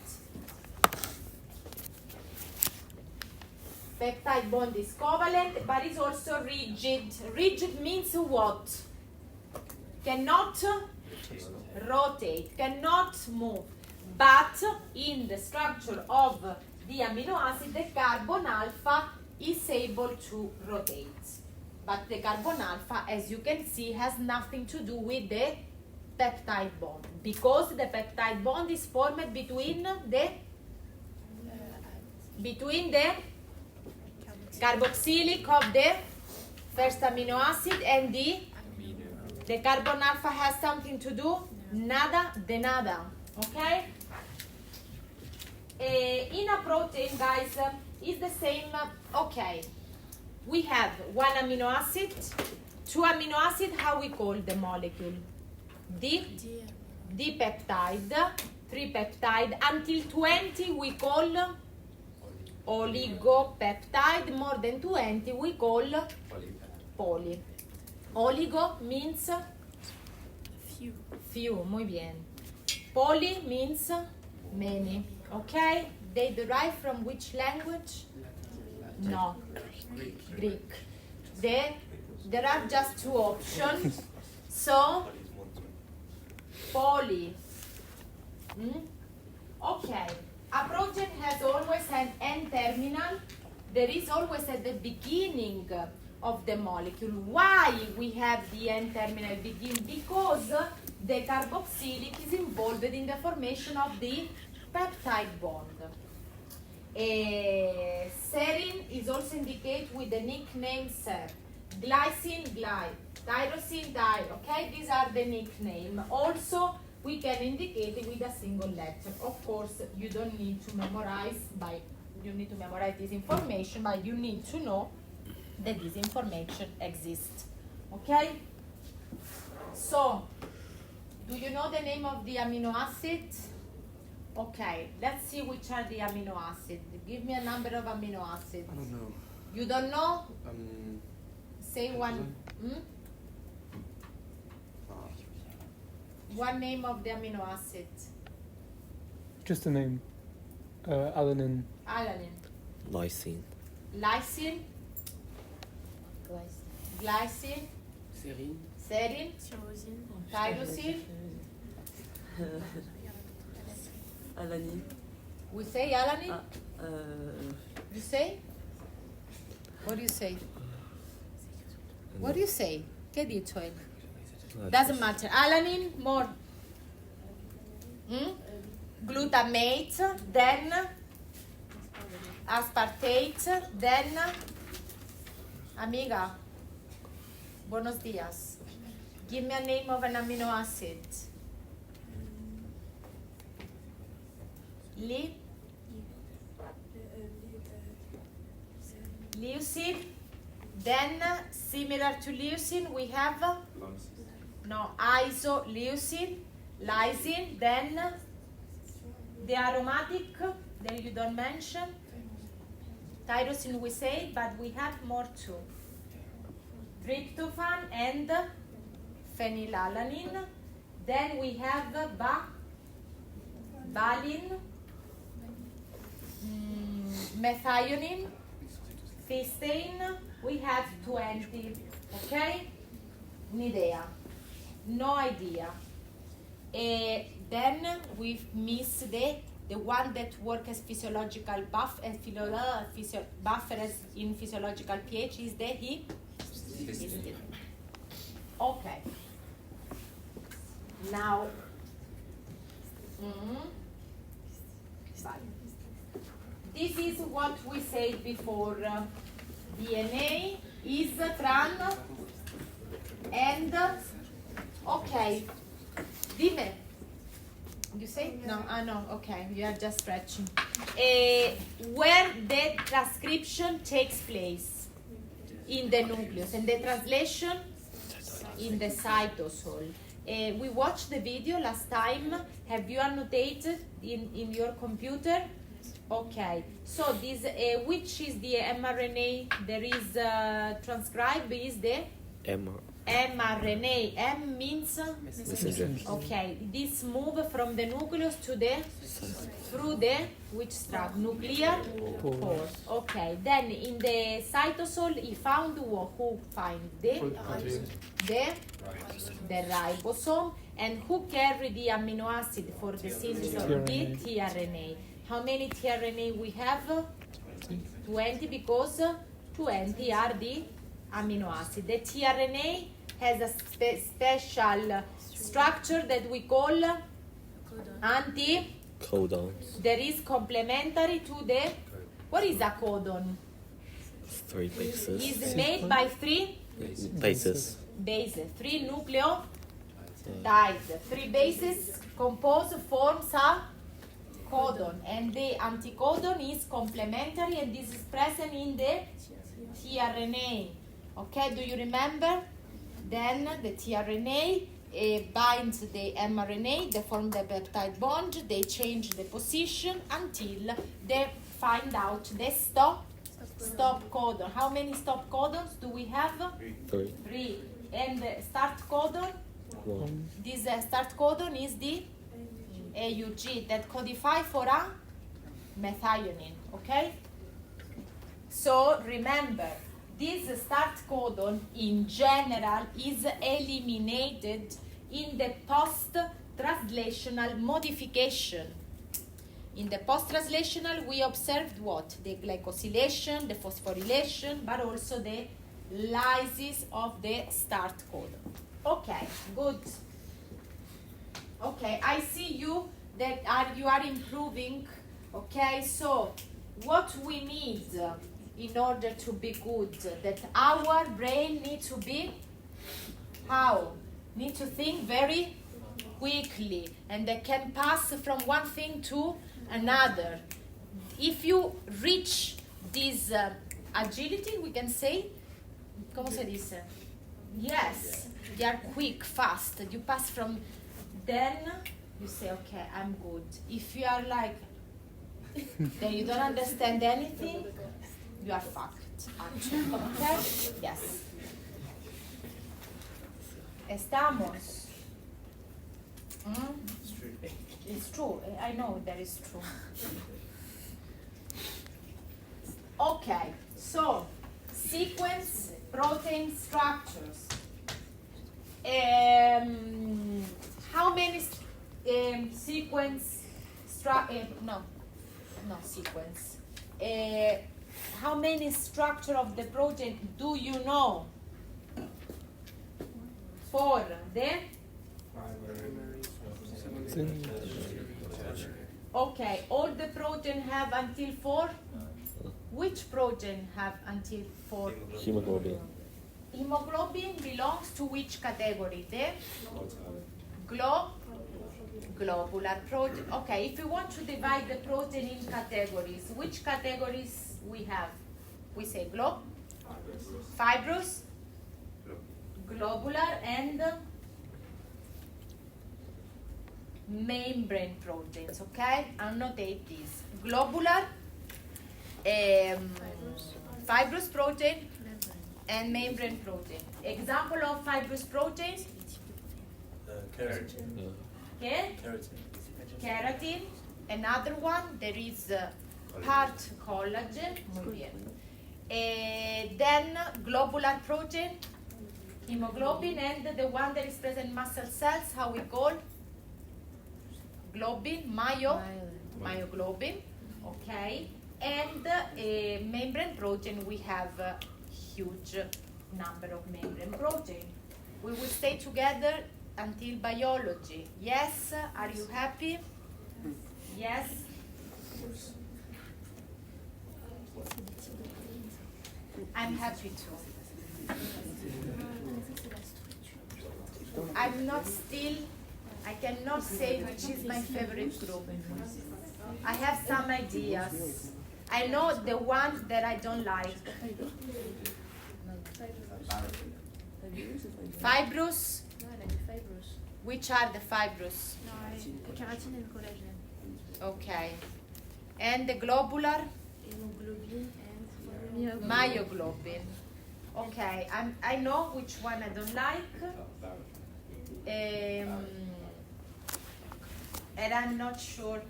Peptide bond is covalent, but is also rigid. Rigid means what? Cannot rotate, cannot move. But in the structure of the amino acid, the carbon alpha is able to rotate. But the carbon alpha, as you can see, has nothing to do with the peptide bond, because the peptide bond is formed between the carboxylic of the first amino acid and the carbon alpha has something to do, nada de nada. Okay? In a protein, guys, is the same. Okay, we have one amino acid, 2 amino acid, how we call the molecule? Dipeptide. 3 peptide. Until 20 we call oligopeptide. More than 20 we call poly. Oligo means few. Muy bien. Poly means many. Okay? They derive from which language? No. Greek. There are just 2 options. So, poly. Okay. A project has always an N-terminal. There is always at the beginning of the molecule. Why we have the N-terminal begin? Because the carboxylic is involved in the formation of the peptide bond. Serine is also indicated with the nickname ser. Glycine, gly. Tyrosine, ty. Okay, these are the nickname. Also, we can indicate it with a single letter. Of course, you don't need to memorize this information, but you need to know that this information exists. Okay? So, do you know the name of the amino acid? Okay, let's see which are the amino acids. Give me a number of amino acids. I don't know. You don't know? Say one. One name of the amino acid. Just a name. Alanine. Alanine. Lysine. Lysine. Glycine. Serine. Serine. Tyrosine. Alanine. We say alanine? You say? What do you say? What do you say? Che dico? Doesn't matter. Alanine, more. Glutamate, then aspartate, then amiga. Buenos dias. Give me a name of an amino acid. Leucine. Then, similar to leucine, we have isoleucine, lysine. Then, the aromatic that you don't mention. Tyrosine we say, but we have more too. Tryptophan and phenylalanine. Then we have valine, methionine, cysteine. We have 20. Okay? Un'idea. No idea. Then we miss the one that works as physiological buffer as in physiological pH is the histidine. Okay. Now, this is what we said before. DNA is trans and okay. Dime. You say? No, no, okay, you are just stretching. Where the transcription takes place in the nucleus and the translation in the cytosol. We watched the video last time. Have you annotated in your computer? Okay, so this which is the mRNA there is transcribed is the mRNA. M means Messenger. okay. This move from the nucleus to the through the which structure? Nuclear pore. Okay. Then in the cytosol, he found who find the ribosome, and who carry the amino acid for the synthesis of the tRNA. How many tRNA we have? 20, because 20 are the amino acid. The tRNA has a special structure that we call Codons. There is complementary to the. What is a codon? 3 bases. Is made by 3 Bases. bases, 3 nucleotides. 3 bases forms a codon, and the anticodon is complementary, and this is present in the tRNA. Okay, do you remember? Then the tRNA binds the mRNA, they form the peptide bond, they change the position until they find out the stop codon. How many stop codons do we have? 3. 3. And the start codon? 1. This start codon is the AUG that codify for a methionine, okay? So remember, this start codon in general is eliminated in the post-translational modification. In the post-translational, we observed what? The glycosylation, the phosphorylation, but also the lysis of the start codon. Okay, good. Okay, I see you that you are improving. Okay, so what we need in order to be good, that our brain needs to be how? Need to think very quickly, and they can pass from one thing to another. If you reach this agility, we can say, ¿cómo se dice? Yes, they are quick, fast. You pass from, then you say, okay, I'm good. If you are like, then you don't understand anything, you are fucked, actually. Okay? Yes. Estamos. It's true. I know that is true. Okay, so sequence protein structures. How many sequence sequence. How many structure of the protein do you know? 4. The okay, all the protein have until 4. Which protein have until 4? Hemoglobin. Hemoglobin belongs to which category? The globular protein. Okay, if you want to divide the protein in categories, which categories we have? We say fibrous, globular, and membrane proteins. Okay, annotate these. Globular, fibrous protein, and membrane protein. Example of fibrous proteins? Keratin. Okay. Keratin. Keratin. Another one, there is part collagen. Muy bien. Then globular protein, hemoglobin, and the one that is present in muscle cells, how we call? Globin, myoglobin. Okay. And membrane protein, we have a huge number of membrane protein. We will stay together until biology. Yes? Are you happy? Yes? I'm happy too. I'm not still, I cannot say which is my favorite group. I have some ideas. I know the one that I don't like. Fibrous? No, elle a dit fibrous. Which are the fibrous? No, le kératine et le collagène. Okay. And the globular? Hémoglobine and myoglobine. Myoglobin. Okay, I know which one I don't like. And I'm not sure.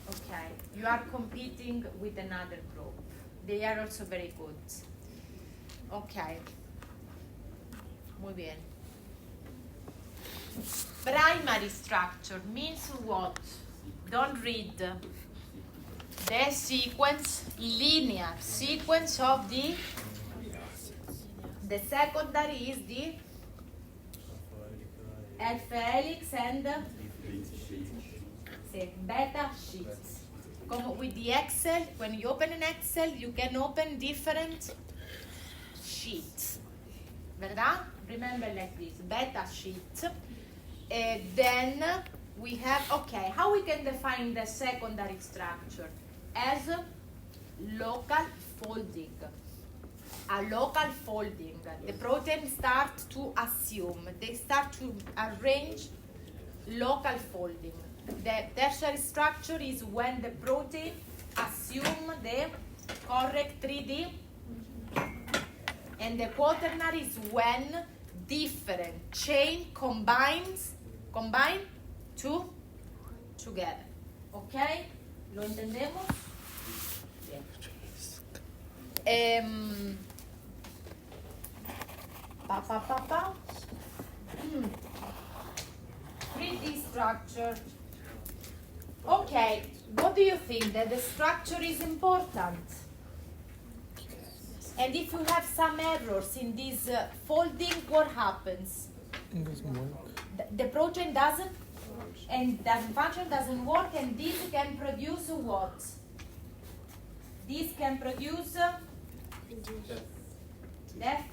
Okay, you are competing with another group. They are also very good. Okay. Muy bien. Primary structure means what? Don't read. The sequence, linear sequence of the secondary is the alpha helix and beta sheets. Come with the Excel, when you open an Excel, you can open different sheets. ¿Verdad? Remember like this, beta sheet. Then we have, okay, how we can define the secondary structure? As local folding. a local folding. The protein start to assume, they start to arrange local folding. The tertiary structure is when the protein assume the correct 3D, and the quaternary is when different chain combine together. Ok? ¿Lo entendemos? Bien. 3D structure. Okay, what do you think? That the structure is important? And if you have some errors in this folding, what happens? It doesn't work. The protein doesn't function, doesn't work, and this can produce what? This can produce death,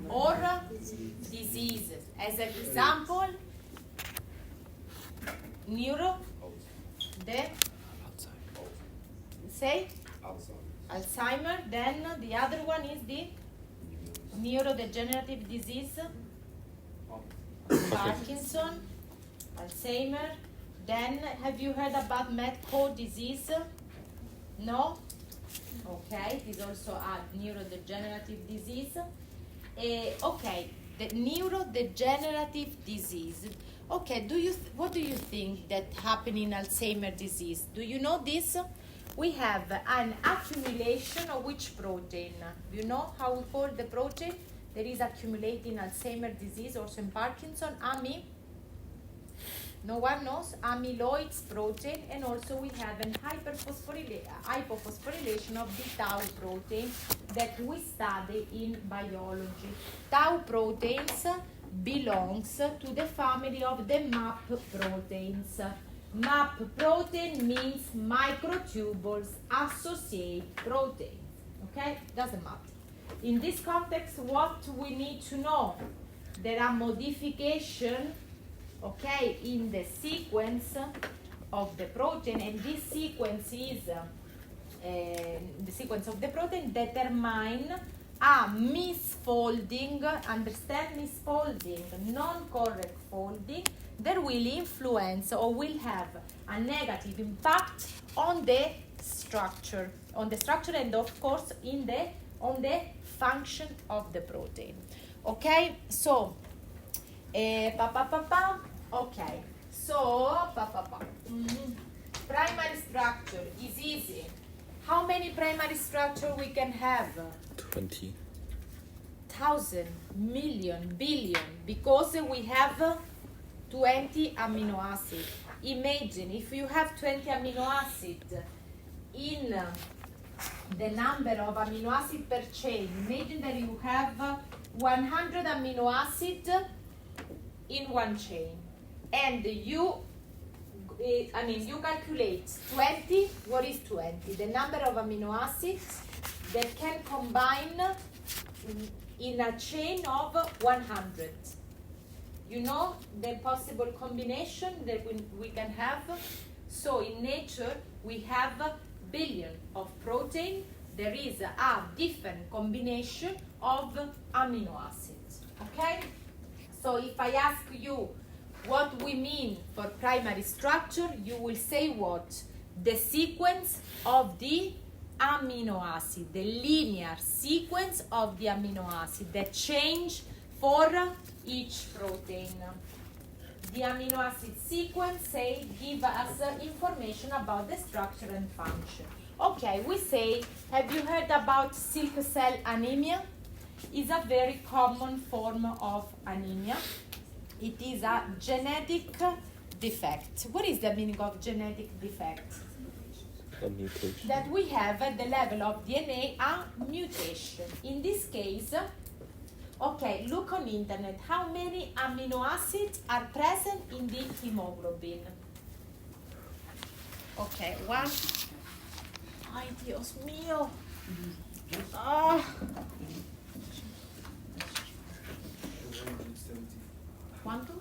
or diseases. As an example, Alzheimer. Then the other one is the neurodegenerative disease, Parkinson, Alzheimer. Then have you heard about Mad-Cow disease? No? Okay, it is also a neurodegenerative disease. Okay, the neurodegenerative disease. Okay, what do you think that happen in Alzheimer disease? Do you know this? We have an accumulation of which protein? Do you know how we call the protein? There is accumulating Alzheimer disease, also in Parkinson, no one knows, amyloid protein, and also we have an hypophosphorylation of the tau protein that we study in biology. Tau proteins belongs to the family of the MAP proteins. MAP protein means microtubules associate proteins. Okay, doesn't matter. In this context, what we need to know, there are modifications, okay, in the sequence of the protein, and this sequence is the sequence of the protein determine a misfolding, understand misfolding, non-correct folding, that will influence or will have a negative impact on the structure, and of course on the function of the protein. Okay, so okay, so primary structure is easy. How many primary structure we can have? 20. 1,000, million, billion, because we have 20 amino acids. Imagine if you have 20 amino acids in the number of amino acids per chain. Imagine that you have 100 amino acids in one chain, and you calculate 20. What is 20? The number of amino acids that can combine in a chain of 100. You know the possible combination that we can have. So in nature we have billion of protein. There is a different combination of amino acids. Okay? So if I ask you what we mean for primary structure, you will say what? The sequence of the amino acid, the linear sequence of the amino acid that change for each protein. The amino acid sequence give us information about the structure and function. Okay, we say, have you heard about sickle cell anemia? It's a very common form of anemia. It is a genetic defect. What is the meaning of genetic defect? A mutation. That we have at the level of DNA a mutation. In this case, okay, look on internet. How many amino acids are present in the hemoglobin? Okay, one. Ay, Dios mío. ¿Cuánto?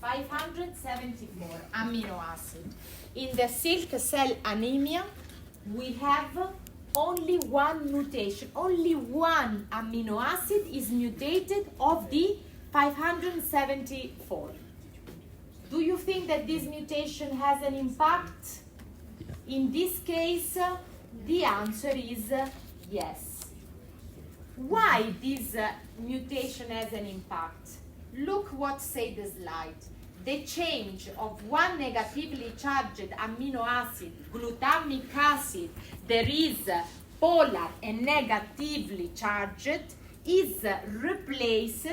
574 amino acids. In the sickle cell anemia, we have only one mutation, only one amino acid is mutated of the 574. Do you think that this mutation has an impact? In this case, the answer is yes. Why this mutation has an impact? Look what say the slide. The change of one negatively charged amino acid, glutamic acid, there is polar and negatively charged, is replaced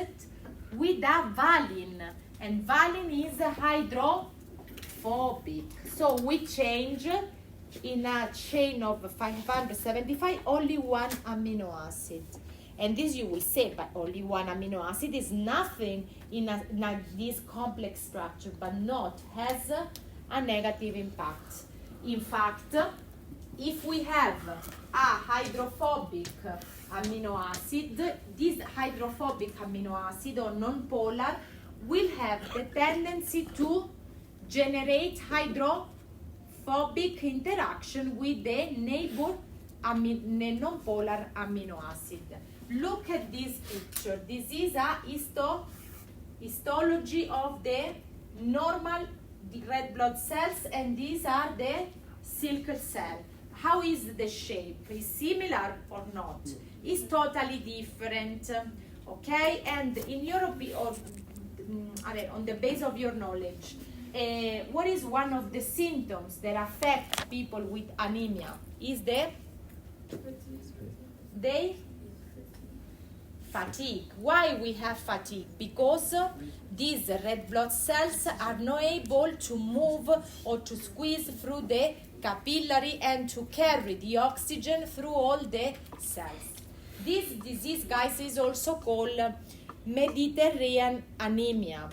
with a valine, and valine is hydrophobic. So we change in a chain of 575 only one amino acid. And this you will say, but only one amino acid is nothing in this complex structure, but not has a negative impact. In fact, if we have a hydrophobic amino acid, this hydrophobic amino acid or non-polar will have the tendency to generate hydrophobic interaction with the neighbor non-polar amino acid. Look at this picture. This is a histology of the normal red blood cells, and these are the sickle cell. How is the shape? Is similar or not? Is totally different. Okay, and in your on the base of your knowledge, what is one of the symptoms that affect people with anemia? Is the fatigue. Why we have fatigue? Because these red blood cells are not able to move or to squeeze through the capillary and to carry the oxygen through all the cells. This disease, guys, is also called Mediterranean anemia.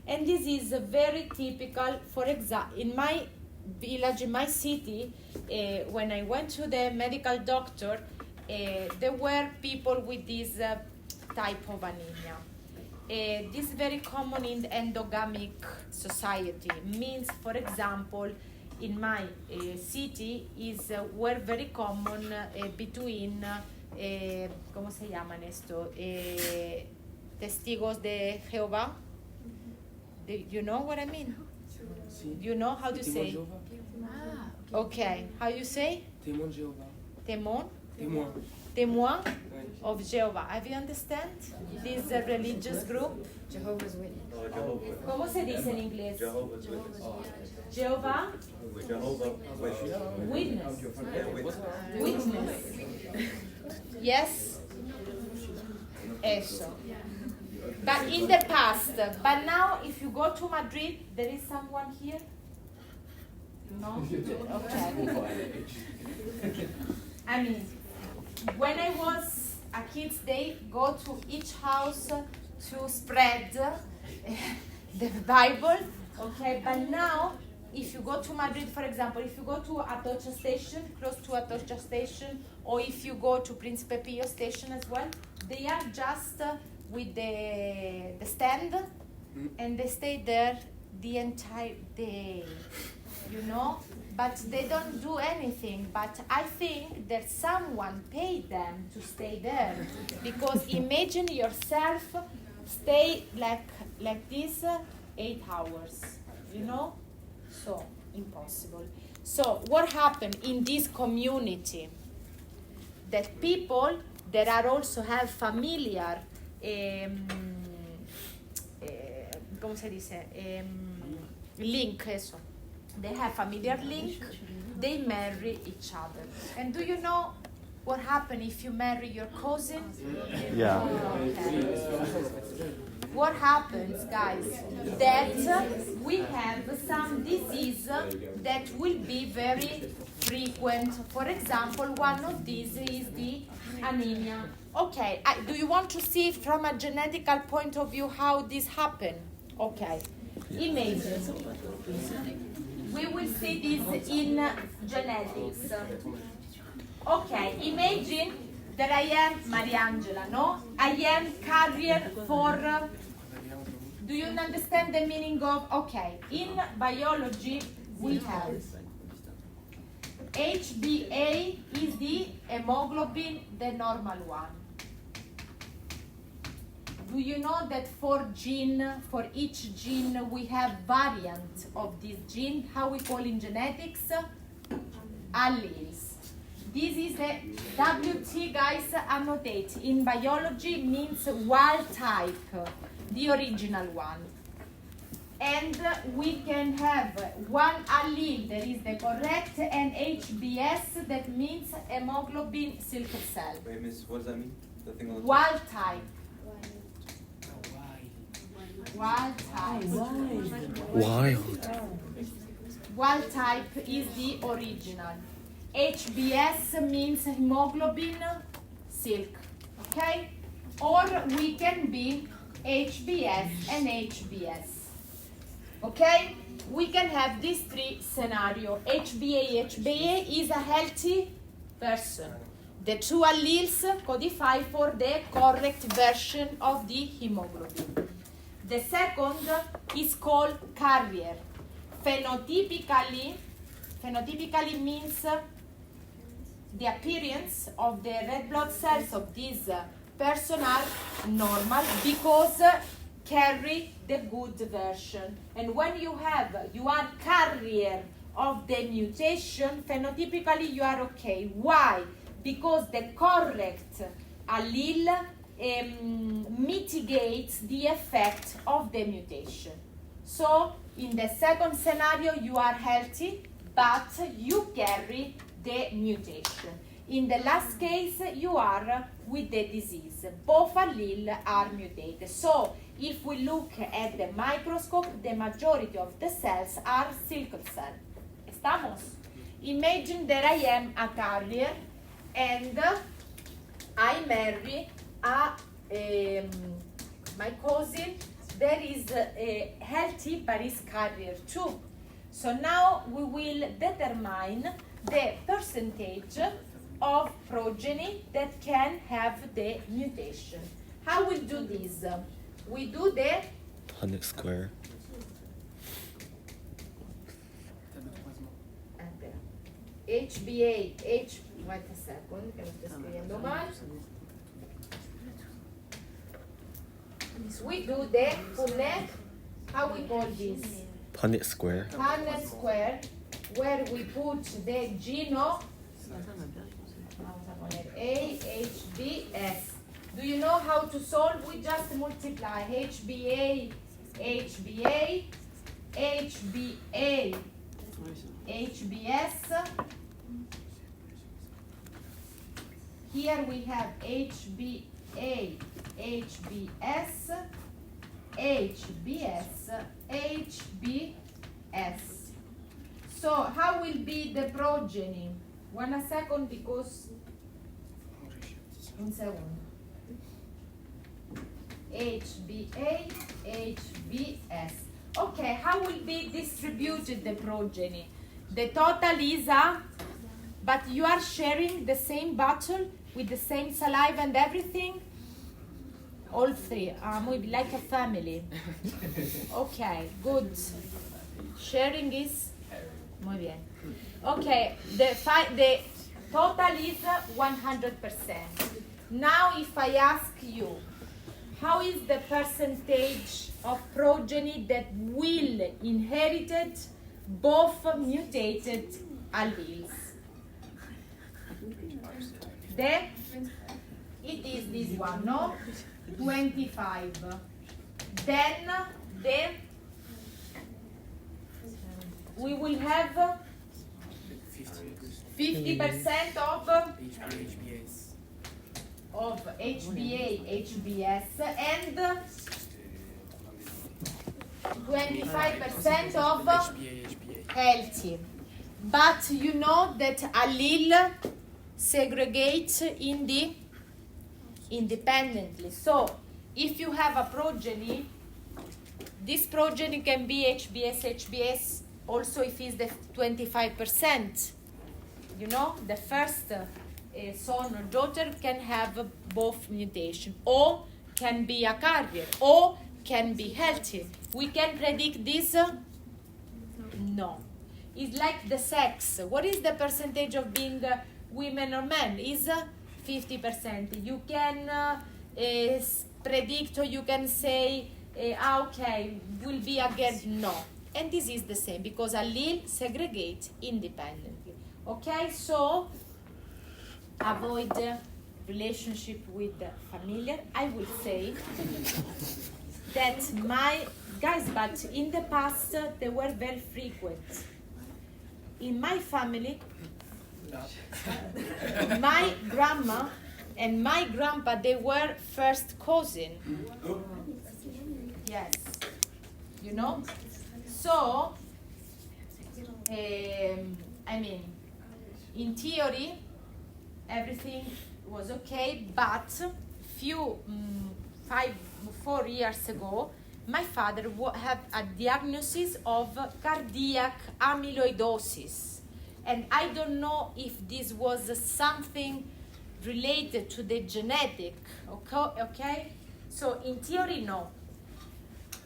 And this is very typical, for example, in my village, in my city, when I went to the medical doctor, there were people with this type of anemia. This is very common in the endogamic society. Means, for example, in my city were very common between, ¿cómo se llaman esto? Testigos de Jehová. You know what I mean? You know how to say? Okay, how you say? Témoin de Jéhovah. Témoin? Témoin. Témoin of Jehovah. Have you understand? This religious group? Jehovah's Witness. ¿Cómo se dice en inglés? Jehovah's Witness. Jehovah? Jehovah Witness. Witness. Witness. Yes? Eso. But in the past, but now if you go to Madrid, there is someone here? No? Okay. I mean, when I was a kid, they go to each house to spread the Bible, okay? But now, if you go to Madrid, for example, if you go to Atocha station, close to Atocha station, or if you go to Príncipe Pío station as well, they are just with the stand, and they stay there the entire day, you know? But they don't do anything. But I think that someone paid them to stay there. Because imagine yourself stay like this 8 hours, you know? So, impossible. So, what happened in this community? That people that are also have familiar, ¿cómo se dice? Link, eso. They have familiar link, they marry each other. And do you know what happens if you marry your cousin? Yeah. Okay. What happens, guys? That we have some disease that will be very frequent. For example, one of these is the anemia. Okay, do you want to see from a genetical point of view how this happened? Okay, imagine. We will see this in genetics. Okay, imagine that I am Mariangela, no? I am carrier for, do you understand the meaning of, okay, in biology we have HbA is the hemoglobin, the normal one. Do you know that for each gene we have variant of this gene? How we call in genetics? Alleles. This is the WT, guys, annotate. In biology means wild type, the original one. And we can have one allele that is the correct and HbS that means hemoglobin sickle cell. Wait, miss, what does that mean? The thing on the Wild type. Wild type. Wild. Wild type is the original. HbS means hemoglobin silk. Okay? Or we can be HbS and HbS. Okay? We can have these three scenarios. HbA is a healthy person. The two alleles codify for the correct version of the hemoglobin. The second is called carrier. Phenotypically means the appearance of the red blood cells of this person are normal because carry the good version. And when you are carrier of the mutation, phenotypically you are okay. Why? Because the correct allele mitigates the effect of the mutation. So in the second scenario you are healthy, but you carry the mutation. In the last case you are with the disease. Both alleles are mutated. So if we look at the microscope, the majority of the cells are sickle cell. Estamos? Imagine that I am a carrier and I marry my cousin that is healthy but is carrier too. So now we will determine the percentage of progeny that can have the mutation. How we do this? We do the Punnett square. HbA, wait a second, che lo sto scrivendo male. We do the Punnett, how we call this? Punnett square. Punnett square, where we put the geno, A, H, B, S. Do you know how to solve? We just multiply HbA, HbA, HbA, HbS. Here we have HbA, HbS, HbS, HbS. So how will be the progeny? 1 second because un segundo. HbA, HbS. Okay, how will be distributed the progeny? The total is but you are sharing the same bottle with the same saliva and everything? All three, like a family. Okay, good. Sharing is muy bien. Okay, the total is 100%. Now if I ask you, how is the percentage of progeny that will inherit both mutated alleles? It is this one, no? 25. Then we will have 50% of HbA, HbS, and 25% of healthy. But you know that allele segregate independently. So if you have a progeny, this progeny can be HbS, HbS also if it's the 25%. You know, the first son or daughter can have both mutation, or can be a carrier, or can be healthy. We can predict this? No. It's like the sex. What is the percentage of being women or men? Is 50%. You can predict, or you can say, okay, will be a girl. No. And this is the same, because allele segregate independently. Okay, so avoid relationship with the familiar. I will say that but in the past they were very frequent. In my family, my grandma and my grandpa, they were first cousin. Yes, you know. So, I mean, in theory, everything was okay, but 4 years ago, my father had a diagnosis of cardiac amyloidosis. And I don't know if this was something related to the genetic, okay? So in theory, no.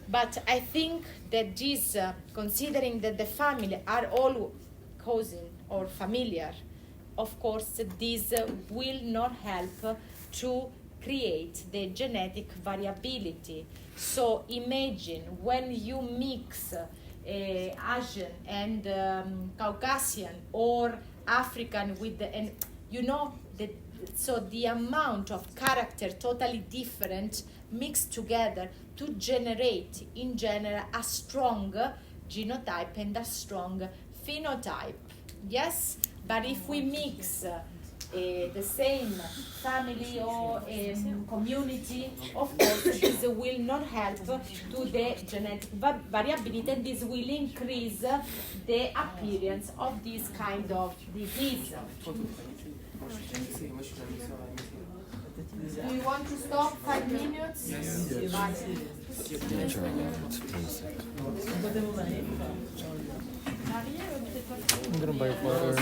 But I think that this, considering that the family are all cousin or familiar, of course, this will not help to create the genetic variability. So imagine when you mix Asian and Caucasian or African with the, and you know, so the amount of character totally different mixed together to generate in general a strong genotype and a strong phenotype. Yes, but if we mix the same family or community, of course this will not help to the genetic variability, and this will increase the appearance of this kind of disease. Do you want to stop 5 minutes? Yes. Yeah, sure. I'm gonna buy water.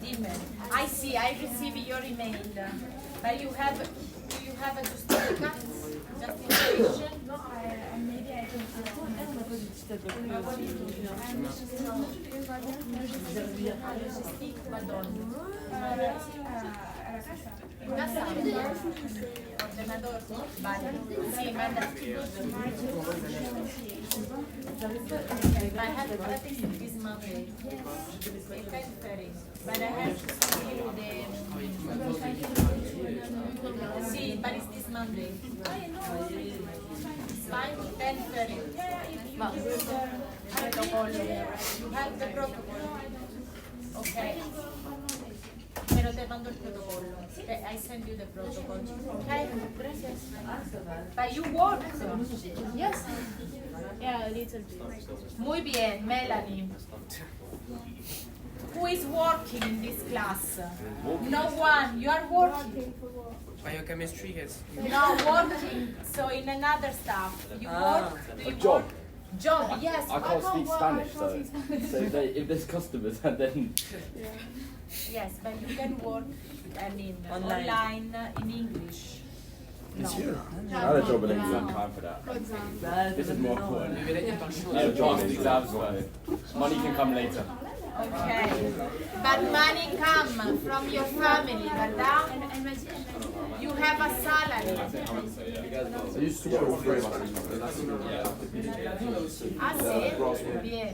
Dimmer. I see, I received your email. But do you have a justification? No, maybe I don't. Ordenador, vale. Sí, manda. I have to this Monday. But I have to see the. See, but it's this Monday. Fine, 10:30. Protocolo. You have the protocol. Okay. Pero te mando el protocolo. I send you the protocol. Okay? Gracias. But you work. Yes. Yeah, a little bit. Muy bien, Melanie. Who is working in this class? No one. You are working. Biochemistry, yes. No, working. So in another stuff. You work. Do you job. work? Job, yes. I can't speak Spanish, so if there's customers, then Yes, but you can work, I mean, online in English. No. I had a job in exam time for that. This is more important. I had a job in exams, so money can come later. Okay, but money come from your family, ¿verdad? You have a salary. I used to work for Ah, sí, bien.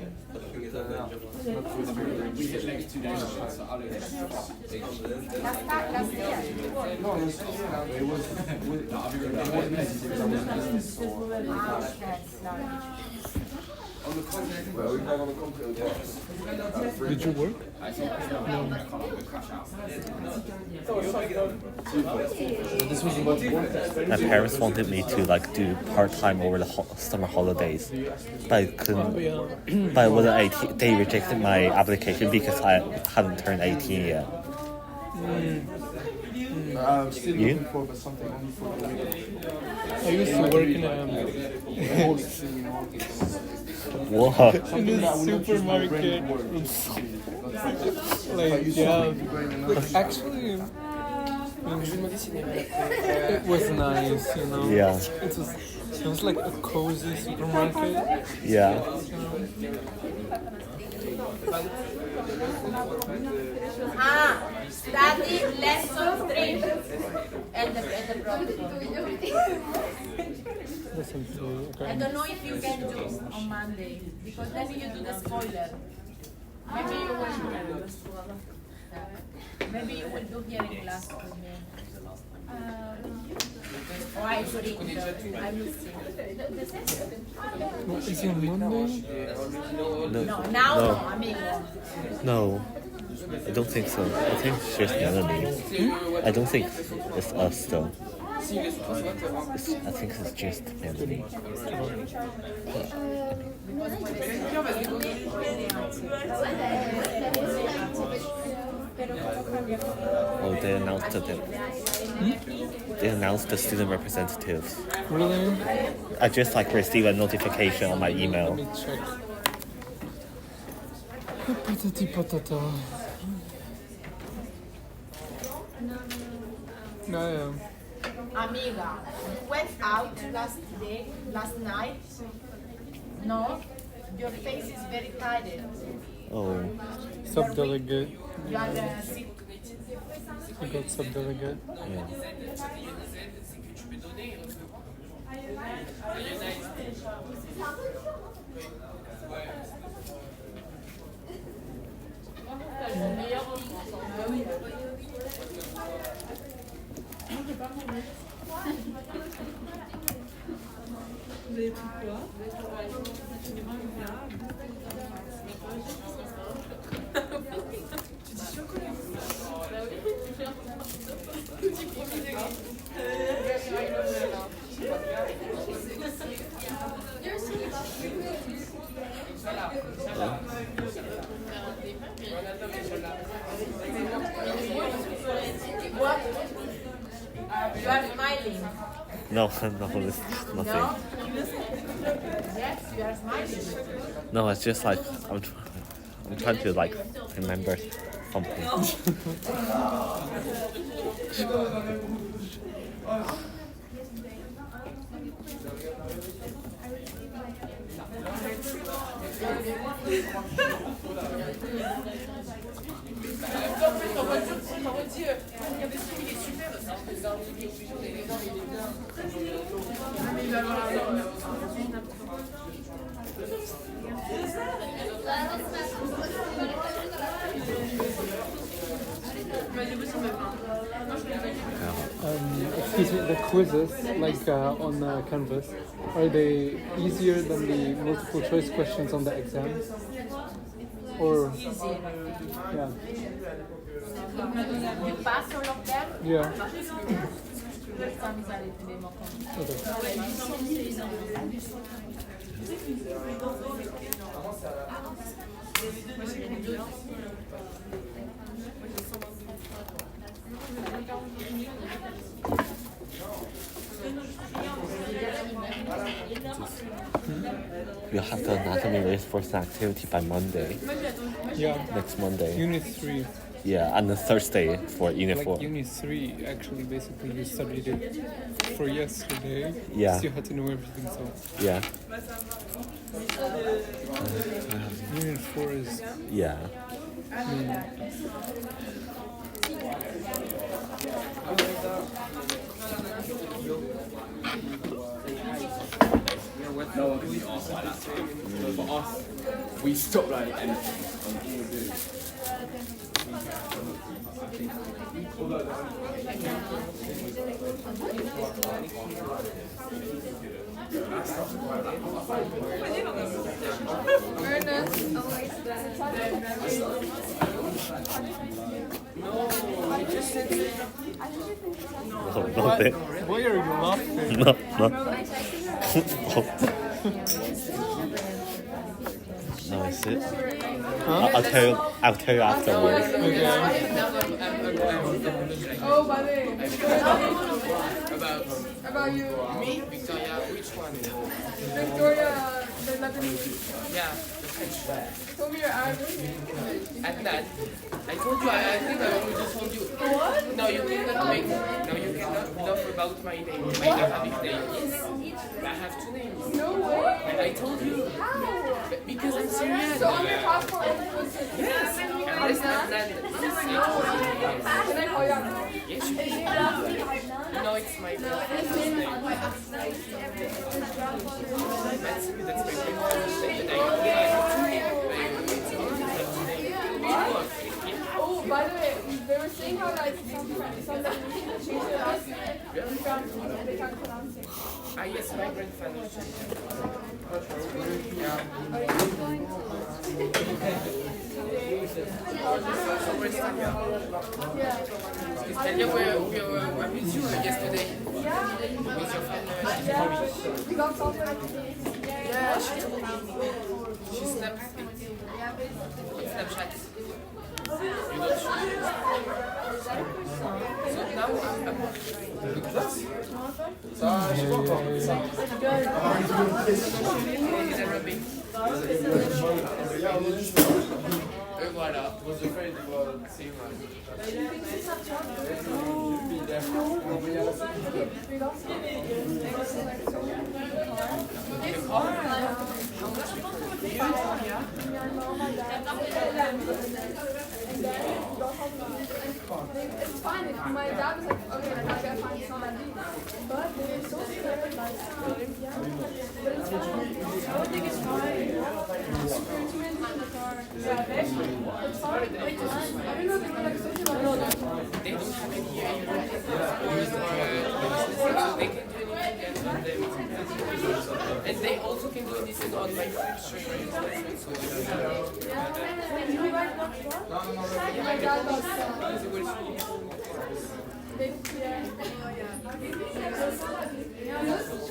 Las días. Did you work? My parents wanted me to like do part-time over the summer holidays, but I couldn't. But I wasn't 18. They rejected my application because I hadn't turned 18 yet. I'm still You? looking for something only for the weekend. I used to work in a What? in a supermarket. Like, yeah. But actually, Je vais demander s'il y avait It was nice, you know. Yeah. It was like a cozy supermarket. Yeah. Study lesson 3 and the protocol. Listen to I okay. don't know if you can do on Monday because then you do the spoiler. Maybe you will do here in class with me. Or I should I will see. What, is it Monday? No. No, now No. no, amigo. No. I don't think so. I think it's just Melanie. I don't think it's us though. I think it's just Melanie. Oh, they announced it. They announced the student representatives. Really? I just like received a notification on my email. Let me check. Patati patata. Yeah. Amiga, you went out last night. No, your face is very tired. Oh, Subdelegate. You are sick. I got subdelegate. yeah. What? You are smiling. No, no, it's nothing. No? Yes, you are smiling. No, it's just like I'm trying to like remember something. Excuse me, the quizzes, like on Canvas, are they easier than the multiple choice questions on the exam? Or, yeah. You pass all of them? Yeah. Okay. You have the anatomy reinforcement activity by Monday, Yeah. next Monday. Unit 3. Yeah, and then Thursday for Unit 4. Like Unit 3, actually, basically, you studied it for yesterday. Yeah. So you had to know everything, so. Yeah, Unit 4 is. yeah. No one can be asked like that. For us, we stop like and all we do. No, no, they, Why are you laughing? no, no. No, is it? I'll tell you. I'll tell you afterwards. Okay. Oh, buddy. About About you. me, Victoria, which one? Victoria, the Yeah. Adnan, I told you, I think I already told you. What? No, you cannot bluff about my name. My Arabic name. Yes. I have two names. No way. And I told you. How? Because I'm Syrian. So on your passport, yes. And this Adnan. Can I call you Adnan? Yes, you can. No, it's my girlfriend's name. That's my girlfriend's name. Oh, by the way, they were saying how like some change their last name in France and they can't pronounce it. Ah yes, my grandfather. Tanya were with you yesterday. With your friend. We got something like today. Yeah, she told me. She snapped it. On Snapchat. You know, so now Et voilà. C'est It's fine. My dad was like, okay, I gotta find somebody. But they're so scared, like, yeah. But it's fine. I don't think it's fine. Yeah, it's fine. I don't know if they're like social they don't have any and they also can do this on my French my dad does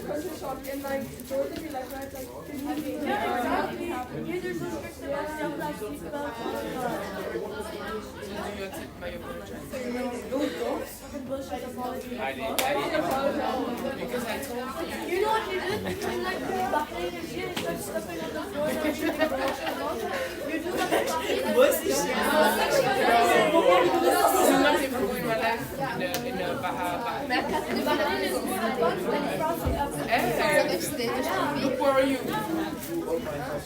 culture shock and like Jordan, you like right, like Here there's no strict about stuff like speak about do you accept my apology? bullshit apology. Because I told you. You know what you did? You like Bahrain and shit, start stepping on the floor and shooting the bullshit. You do that in Bahrain. What's this shit? In Bahrain is more advanced than France and Africa. Look, where are you?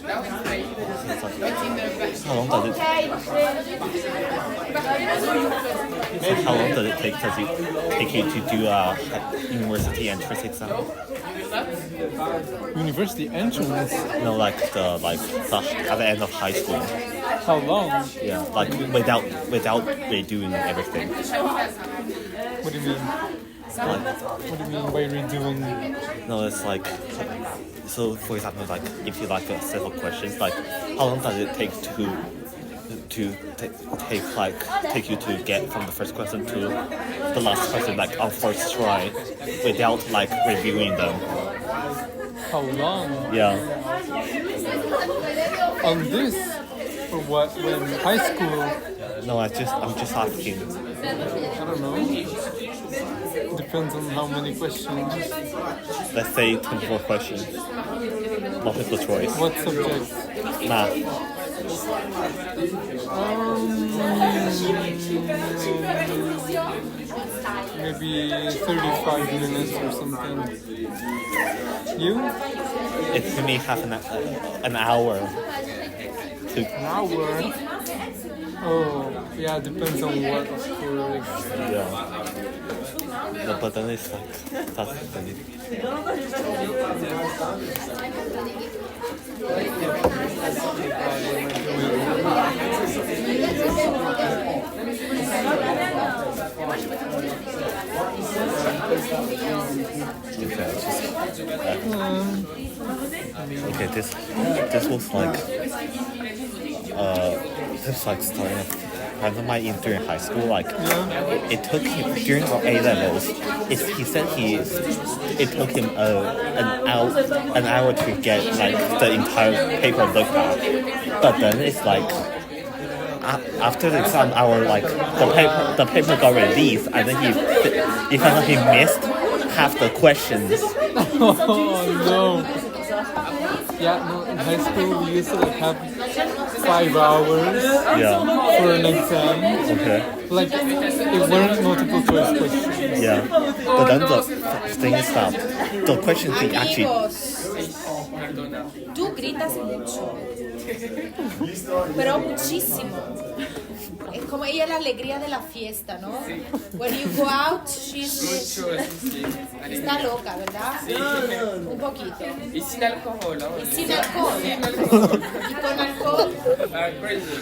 Now it's late. It's in the How long does it How long does it take you to do a university entrance exam? University entrance? No, like at the end of high school. How long? Yeah, like without redoing everything. What do you mean? What do you mean by redoing? No, it's like, so for example, like if you like a set of questions, like how long does it take take you to get from the first question to the last question, like on first try, without like reviewing them? How long? Yeah. On this? For what? When high school? No, I'm just asking. I don't know. Depends on how many questions. Let's say 24 questions. Multiple choice. What subject? Math. Maybe 35 minutes or something. You? It took me half an hour. An hour? Oh, yeah, depends on what for. Yeah. No, but then it's like that's funny. Okay, this was like starting randomized during high school. Like it took him during our A levels. He said it took him an hour to get like the entire paper looked at. But then it's like after the exam hour, like the paper got released, and then he found out he missed half the questions. Oh no! Yeah, no, in high school we used to like have 5 hours Yeah. for an exam. Okay. Like, it weren't multiple choice questions. Yeah. But then the thing is that the questions we actually. Amigos, tú gritas mucho, pero muchísimo. Es como ella la alegría de la fiesta, ¿no? When you go out, she's... Está loca, ¿verdad? Un poquito. Y sin alcohol, ¿no? Y sin alcohol. Y con alcohol. Ah, crazy.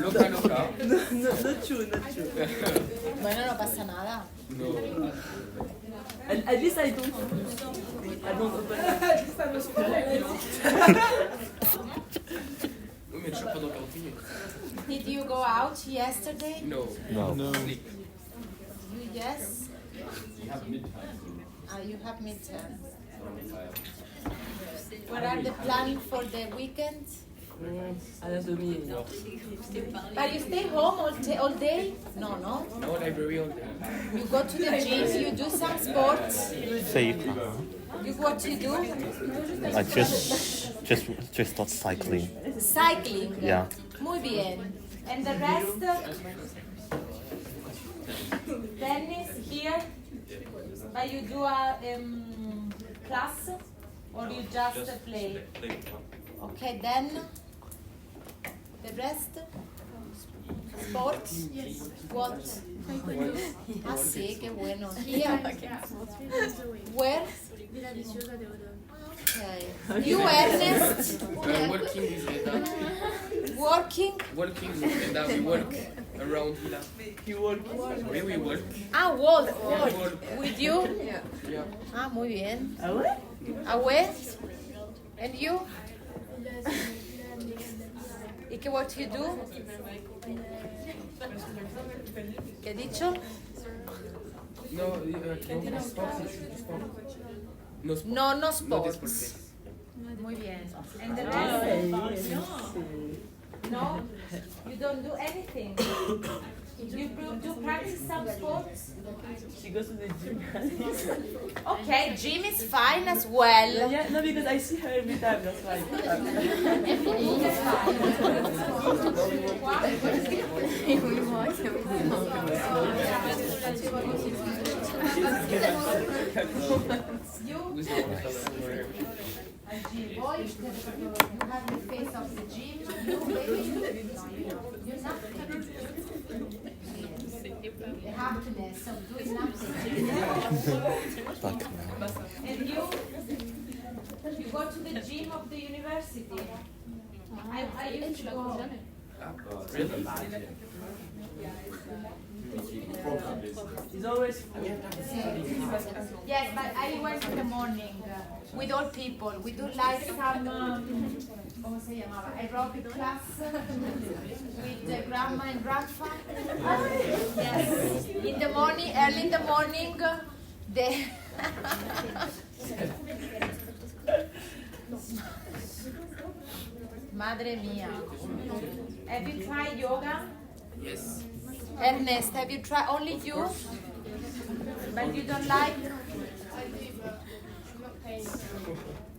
Loca, loca. Not true. Bueno, no pasa nada. No. At least I don't open Mais je suis pas dans camping. Did you go out yesterday? No. No. You yes? You have midterm. What are the plans for the weekend? Anatomie. But you stay home all day? No. No library all day. You go to the gym, you do some sports. Say, You what you do? I just start cycling. Cycling. Yeah. Muy bien. And the rest? Tennis here? But you do a class? Or you just play? Okay, then the rest? Sports? What? Ah, sí, qué bueno. Here? Where? Okay. You, Ernest? Walking is better. Working? Walking is better. We walk around here. You work. We walk. Ah, walk. With you? Yeah. Ah, muy bien. Ah ouais? Away? And you? ¿Y qué what you do? ¿Qué he dicho? No, no sports. No sports. No No sports. Muy bien. And the rest? No? You don't do anything? You do practice some sports? She goes to the gym. Okay, gym is fine as well. Yeah, no, because I see her every time, that's why. You? A gym boy, you have the face of the gym. You, baby? You're nothing. The happiness of doing nothing. And you go to the gym of the university. I used to go. He's always Yes, but I went in the morning with all people. We do like some, ¿cómo se llamaba? Aerobic class with grandma and grandpa. Yes, in the morning, early in the morning, they Madre mía. Have you tried yoga? Yes. Ernest, have you tried only you? But you don't like?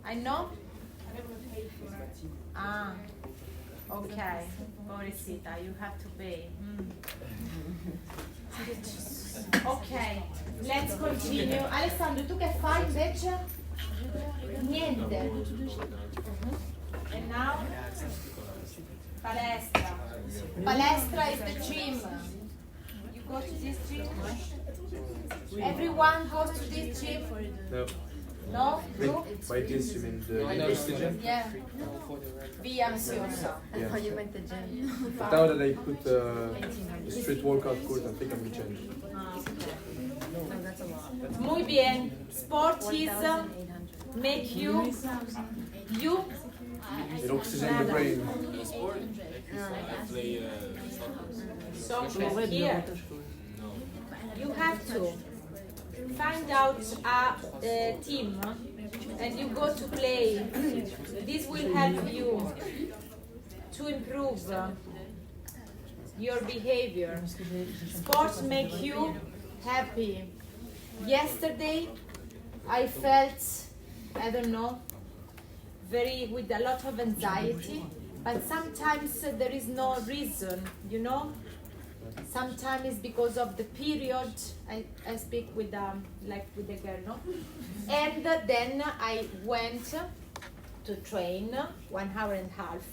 I know? Ah, okay. Pobrecita, you have to pay. Ok, let's continue. Alessandro, tu che fai invece? Niente. And now? Palestra. Palestra is the gym. You go to this gym? Everyone goes to this gym? No. No? You? By this you mean the university gym? Yeah. Be ansiosa. Yeah. You make the gym. But now that they put the street workout course, I think I'm gonna change. No, that's a lot. Muy bien. Sport is make you It oxygen the brain. soccer here. You have to find out a team and you go to play. This will help you to improve your behavior. Sports make you happy. Yesterday I felt I don't know, with a lot of anxiety, but sometimes there is no reason, you know. Sometimes it's because of the period. I speak with with the girl, no? And then I went to train 1 hour and a half.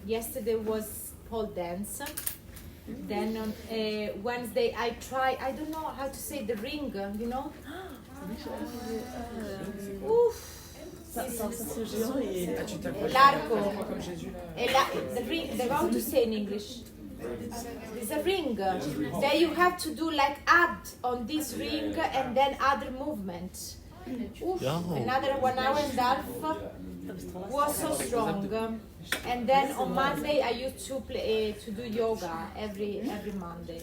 Yesterday was pole dance. Then on Wednesday I try, I don't know how to say the ring, you know? Oof. L'arco. The ring, the how to say in English? It's a ring. Then you have to do like add on this ring and then other movement. Oof. Another 1 hour and a half was so strong. And then on Monday I used to do yoga every Monday.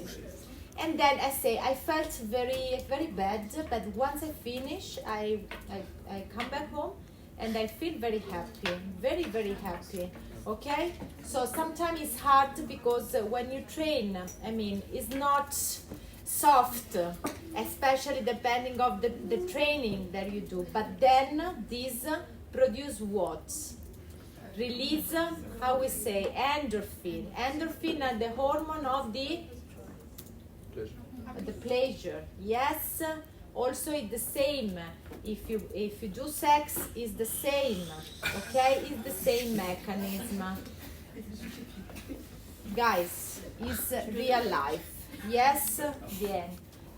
And then I felt very bad, but once I finish, I come back home and I feel very happy, very happy. Okay, so sometimes it's hard because when you train, I mean, it's not soft, especially depending of the training that you do. But then this produce what? Release, how we say, endorphin. Endorphin are the hormone of the pleasure. Yes. Also, it's the same. If you do sex, it's the same. Okay, it's the same mechanism. Guys, it's real life. Yes, bien.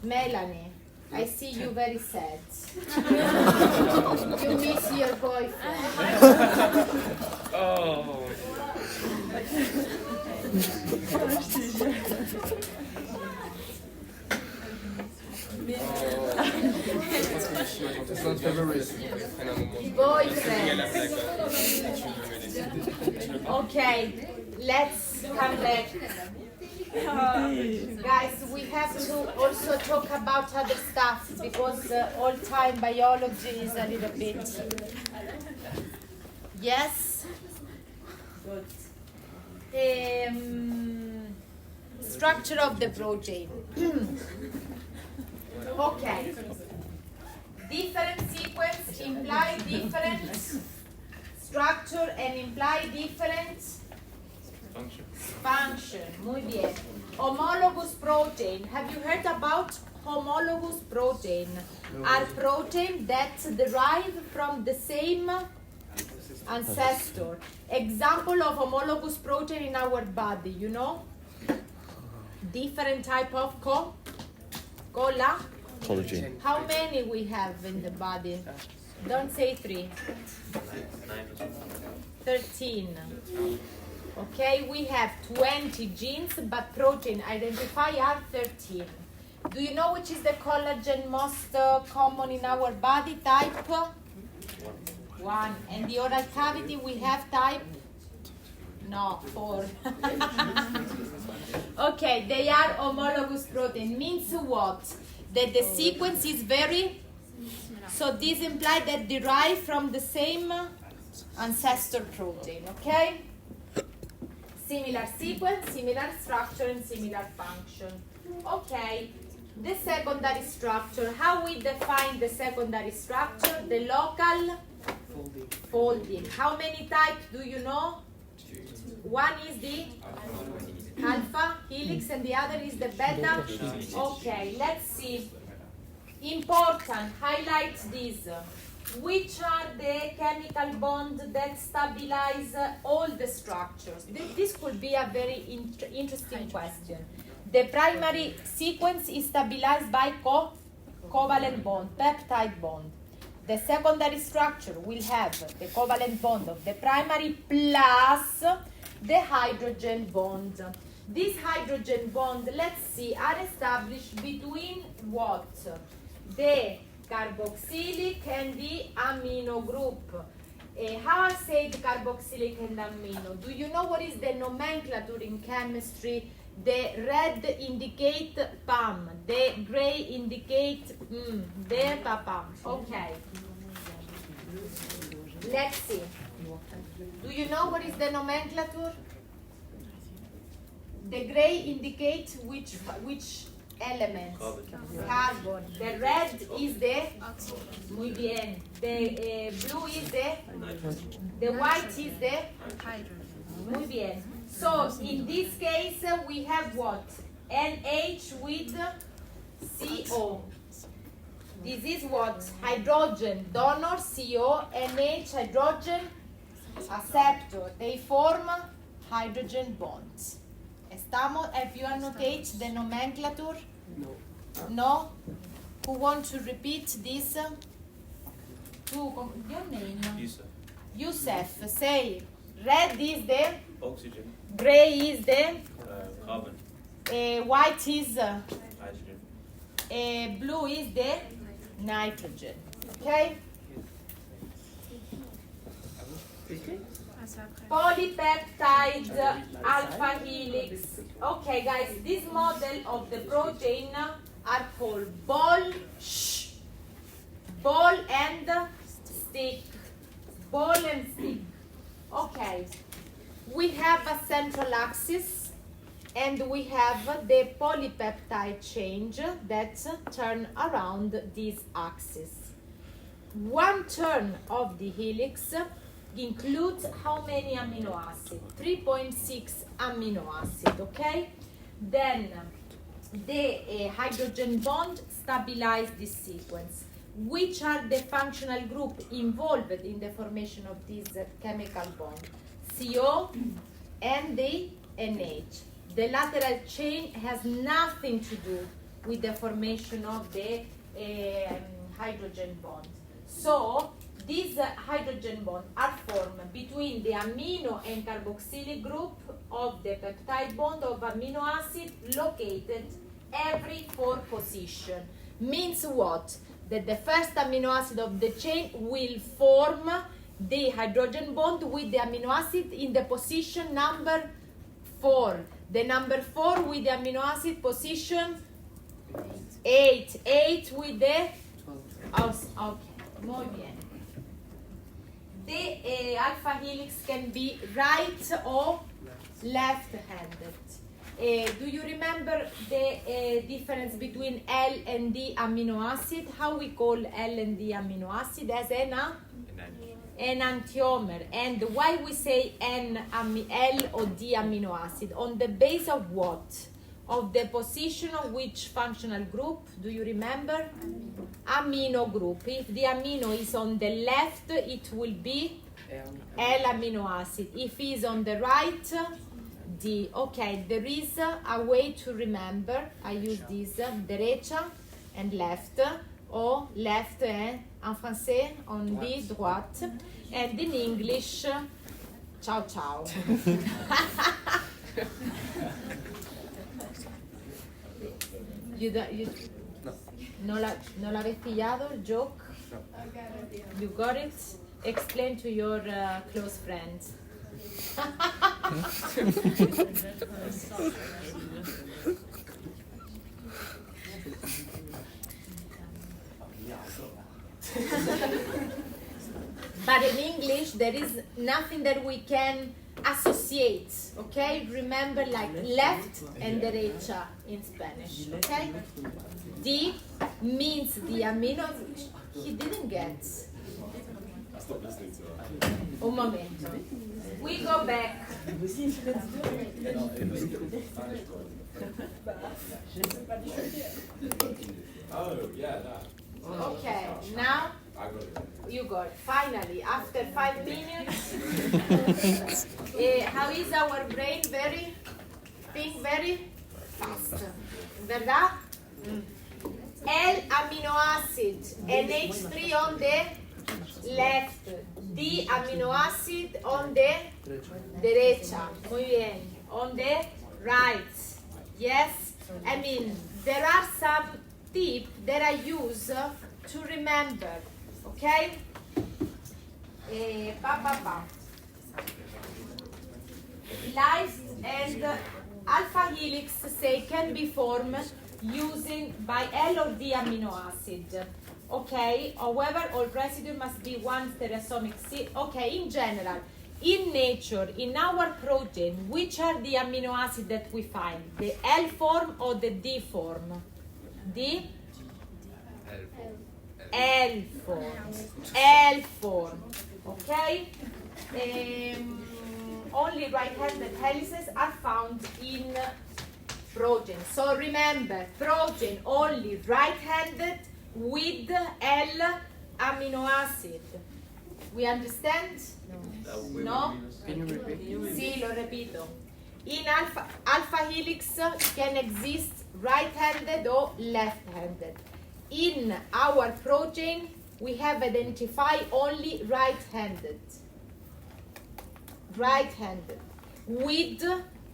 Melanie, I see you very sad. You miss your boyfriend. Oh. Boyfriend. Okay, let's come back. Guys, we have to also talk about other stuff because all time biology is a little bit. Yes. Structure of the protein. Okay. Different sequence imply different structure and imply different function. Muy bien. Homologous protein. Have you heard about homologous protein? Are protein that derive from the same ancestor. Example of homologous protein in our body, you know? Different type of Collagen. How many we have in the body? Don't say 3. 13. Okay, we have 20 genes, but protein identified are 13. Do you know which is the collagen most common in our body? Type 1. And the oral cavity we have type? No, 4. Okay, they are homologous protein. Means what? That the sequence is very, so this implies that derive from the same ancestor protein, okay? Similar sequence, similar structure, and similar function. Okay, the secondary structure. How we define the secondary structure? The local folding. How many types do you know? One is the alpha helix and the other is the beta. Okay, let's see. Important, highlight this. Which are the chemical bonds that stabilize all the structures? This could be a very interesting question. The primary sequence is stabilized by covalent bond, peptide bond. The secondary structure will have the covalent bond of the primary plus the hydrogen bond. This hydrogen bond, let's see, are established between what? The carboxylic and the amino group. How I say the carboxylic and amino? Do you know what is the nomenclature in chemistry? The red indicate PAM, the gray indicate the PAM. Okay. Let's see. Do you know what is the nomenclature? The gray indicates which element? Carbon. The red is the muy bien. The blue is the white is the muy bien. So in this case we have what? NH with CO. This is what? Hydrogen donor, CO, NH, hydrogen acceptor. They form hydrogen bonds. Estamos, have you annotated the nomenclature? No. No? Who want to repeat this? Your name? Yusuf. Say, red is the Oxygen. gray is the Carbon. white is Hydrogen. blue is the nitrogen. Okay? Polypeptide alpha helix. Okay, guys, this model of the protein are called ball and stick. Ball and stick. Okay. We have a central axis and we have the polypeptide chain that turn around this axis. One turn of the helix includes how many amino acids? 3.6 amino acids, okay? Then the hydrogen bond stabilize this sequence. Which are the functional group involved in the formation of this chemical bond? CO and the NH. The lateral chain has nothing to do with the formation of the hydrogen bond. So these hydrogen bonds are formed between the amino and carboxylic group of the peptide bond of amino acid located every 4 position. Means what? That the first amino acid of the chain will form the hydrogen bond with the amino acid in the position number 4. The number 4 with the amino acid position 8. 8 with the... Okay, muy bien. The alpha helix can be right or left-handed. Do you remember the difference between L and D amino acid? How we call L and D amino acid? As an enantiomer. And why we say L or D amino acid? On the base of what? Of the position of which functional group? Do you remember? Amino group. If the amino is on the left, it will be L amino acid. If it is on the right, D. Okay, there is a way to remember. I use this, derecha and left, or left en français, on dit droite, and in English, ciao ciao. No l'avete pillado, el joke? You got it? Explain to your close friends. But in English, there is nothing that we can associate, okay? Remember, like left and derecha in Spanish, okay? D means the amino. He didn't get. Stop listening to her. Un momento. We go back. Oh, yeah, that. Okay, now I got it. you got it. Finally, after 5 minutes. How is our brain? Very fast. ¿Verdad? L amino acid, NH3 on the left, D amino acid on the derecha. Muy bien. On the right. Yes? I mean, there are some tips that I use to remember. Okay? Lice and alpha helix say can be formed using by L or D amino acid. Okay, however, all residue must be one stereosomic C. Okay, in general, in nature, in our protein, which are the amino acids that we find? The L form or the D form? The L form. L form. Okay? Only right-handed helices are found in protein. So remember, protein only right-handed with L amino acid. We understand? No? Can you repeat? Sì, lo repito. In alpha helix can exist right-handed or left-handed. In our protein, we have identified only right-handed. Right-handed with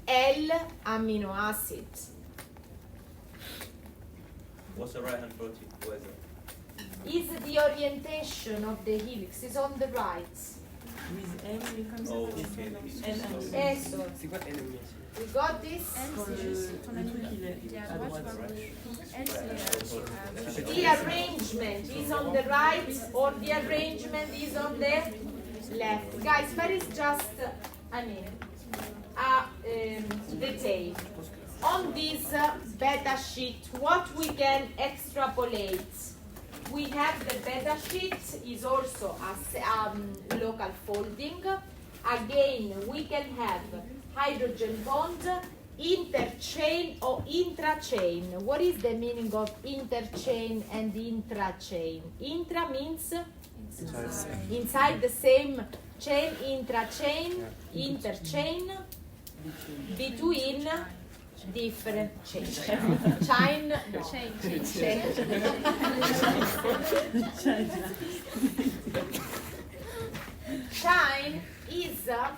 L amino acid. What's the right-hand protein? Where is it? Is the orientation of the helix is on the right. With M, Oh, okay. Eso. C'est quoi ennemi? We got this. Quand le truc il est à droite. The arrangement is on the right or the arrangement is on the left. Guys, that is just, a detail. On this beta sheet, what we can extrapolate? We have the beta sheet is also a local folding. Again, we can have hydrogen bond, interchain or intrachain. What is the meaning of interchain and intrachain? Intra means inside the same chain, intrachain, interchain, between different chains. Chain, no. Chain. Chain is a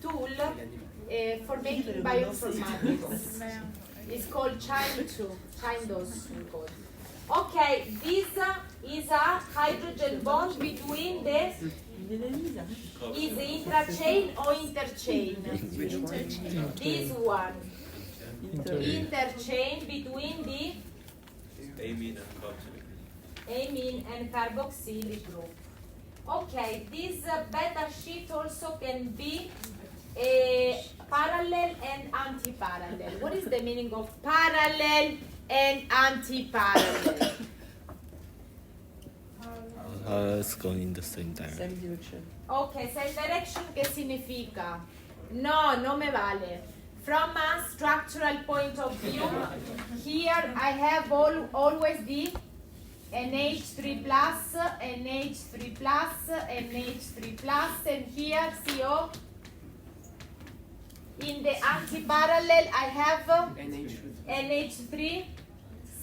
tool for making bioinformatics. It's called Chain 2. Chain 2 we call it. Okay, this is a hydrogen bond between the is intrachain or interchain? This one. Interchain between the amine and carboxylic. amine and carboxylic group. Okay, this beta sheet also can be a parallel and anti-parallel. What is the meaning of parallel and anti-parallel? It's going in the same direction. Same direction. Ok, same direction, ¿qué significa? No, no me vale. From a structural point of view, here I have always the NH3+, NH3+, NH3+, and here CO. In the anti-parallel, I have NH3,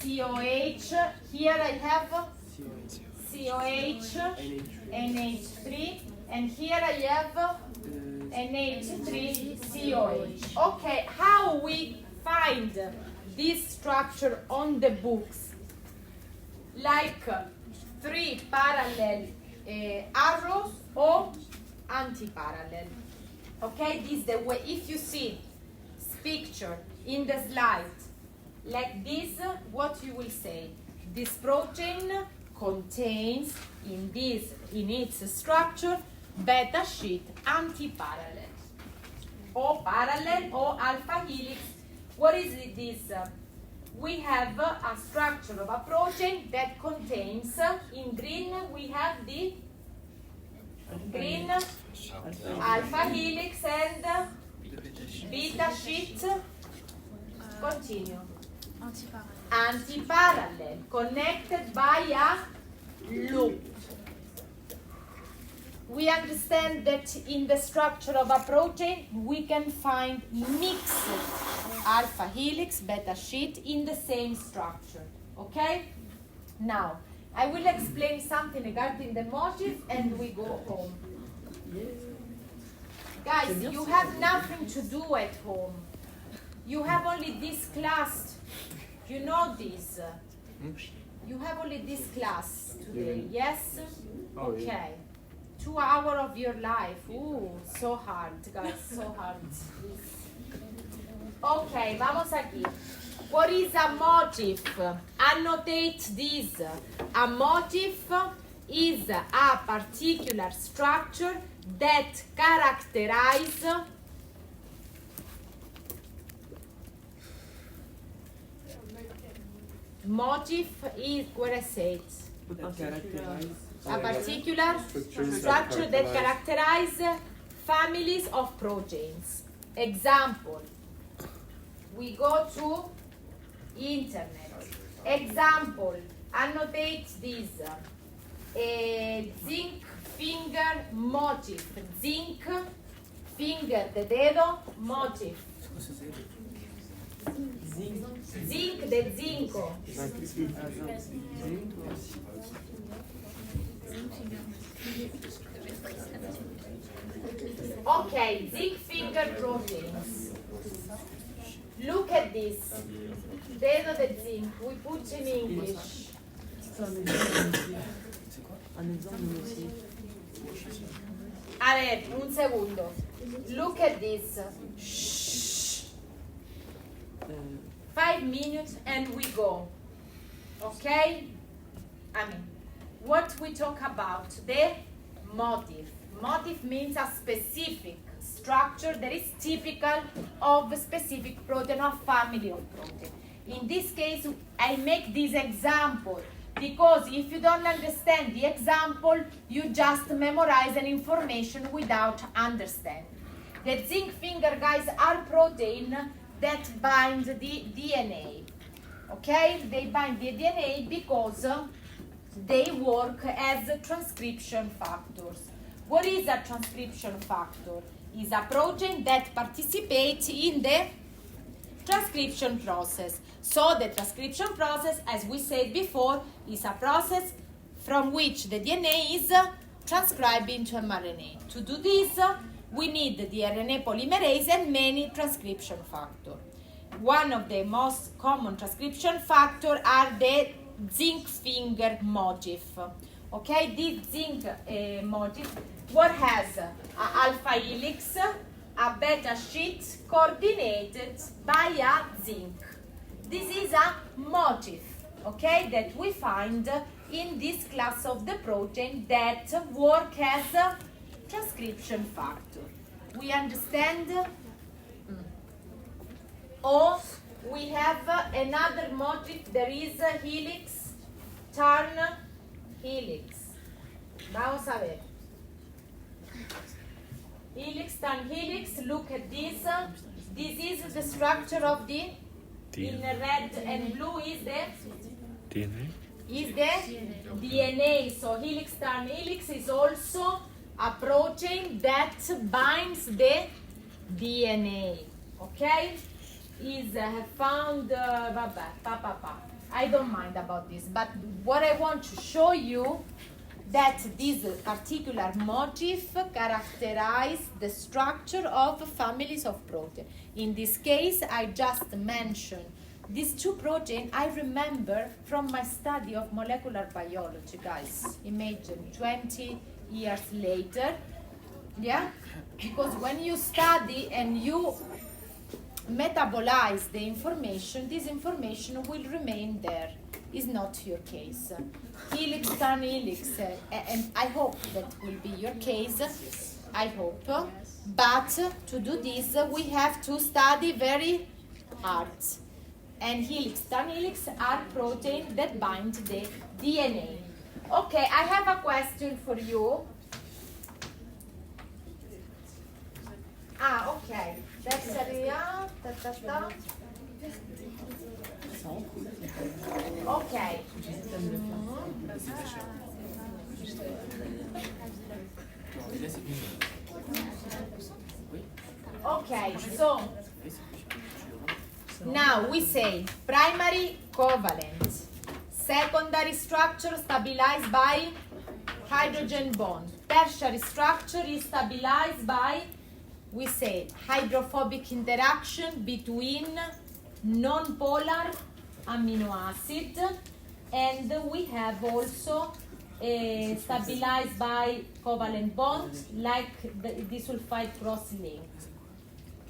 COH. Here I have COH, NH3, and here I have NH3, COH. Okay, how we find this structure on the books? Like 3 parallel arrows or anti-parallel. Okay, this is the way. If you see this picture in the slide like this, what you will say? This protein contains in its structure beta sheet anti-parallel or parallel or alpha helix. What is this? We have a structure of a protein that contains, in green we have the green alpha helix and beta sheet. Continue. Anti-parallel, connected by a loop. We understand that in the structure of a protein, we can find mixed alpha helix, beta sheet in the same structure. Okay? Now, I will explain something regarding the motif and we go home. Guys, you have nothing to do at home. You have only this class. You know this. You have only this class today, yes? Okay. 2 hours of your life. Ooh, so hard, guys, so hard. Okay, vamos aquí. What is a motif? Annotate this. A motif is a particular structure that characterize motif is what I said. A particular structure that characterize families of proteins. Example, we go to internet. Example, annotate this. Zinc finger motif. Zinc finger de dedo motif. Zinc de zinco. Okay, zinc finger proteins. Look at this. Dedo de zinc. We put in English. A ver, un segundo. Look at this. Shh. 5 minutes and we go. Okay? I mean, what we talk about, the motif. Motif means a specific structure that is typical of a specific protein or family of protein. In this case, I make this example because if you don't understand the example, you just memorize an information without understanding. The zinc finger guys are protein that bind the DNA. Okay? They bind the DNA because they work as transcription factors. What is a transcription factor? Is a protein that participates in the transcription process. So the transcription process, as we said before, is a process from which the DNA is transcribed into mRNA. To do this, we need the RNA polymerase and many transcription factors. One of the most common transcription factors are the zinc finger motif. Okay, this zinc motif, what has a alpha helix, a beta sheet coordinated by a zinc. This is a motif, okay, that we find in this class of the protein that work as a transcription factor. We understand? Or we have another motif, there is a helix, turn helix. Vamos a ver. Helix, turn helix, look at this. This is the structure of the, in red and blue is the DNA. Is the DNA. So helix, turn helix is also a protein that binds the DNA. Okay? Is found, I don't mind about this, but what I want to show you that this particular motif characterizes the structure of families of protein. In this case, I just mentioned these two proteins I remember from my study of molecular biology, guys. Imagine 20 years later, yeah? Because when you study and you metabolize the information, this information will remain there. Is not your case. Helix, turn helix, and I hope that will be your case. I hope. But to do this, we have to study very hard. And helix, turn helix are proteins that bind the DNA. Okay, I have a question for you. Okay. That's okay. Okay, so now we say primary covalent, secondary structure stabilized by hydrogen bond, tertiary structure is stabilized by, we say, hydrophobic interaction between non-polar amino acid, and we have also stabilized by covalent bond like the disulfide cross link.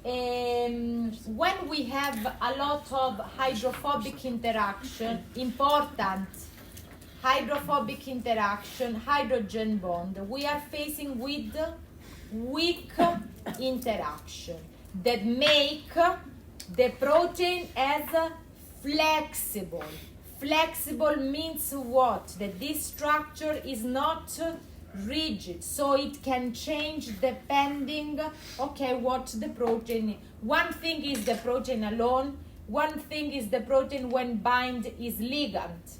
When we have a lot of hydrophobic interaction, important hydrophobic interaction, hydrogen bond. We are facing with weak interaction that make the protein as flexible. Flexible means what? That this structure is not rigid, so it can change depending, okay, what the protein. One thing is the protein alone, one thing is the protein when bind is ligand,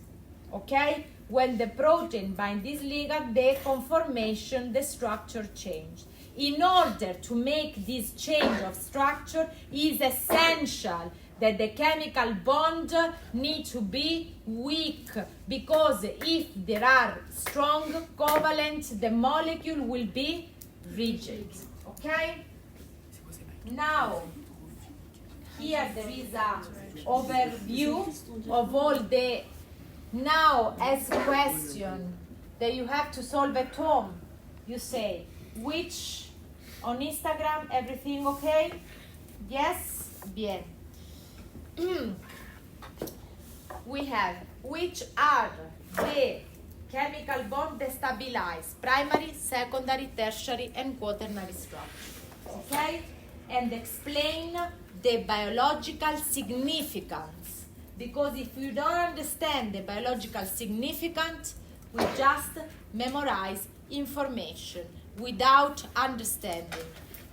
okay? When the protein bind is ligand, the conformation, the structure changed. In order to make this change of structure, is essential that the chemical bond need to be weak, because if there are strong covalent, the molecule will be rigid, okay? Now, here there is an overview of all the, now as question that you have to solve at home, you say, which, on Instagram, everything okay? Yes? Bien. We have, which are the chemical bonds that stabilize primary, secondary, tertiary, and quaternary structure, okay? And explain the biological significance, because if you don't understand the biological significance, we just memorize information without understanding.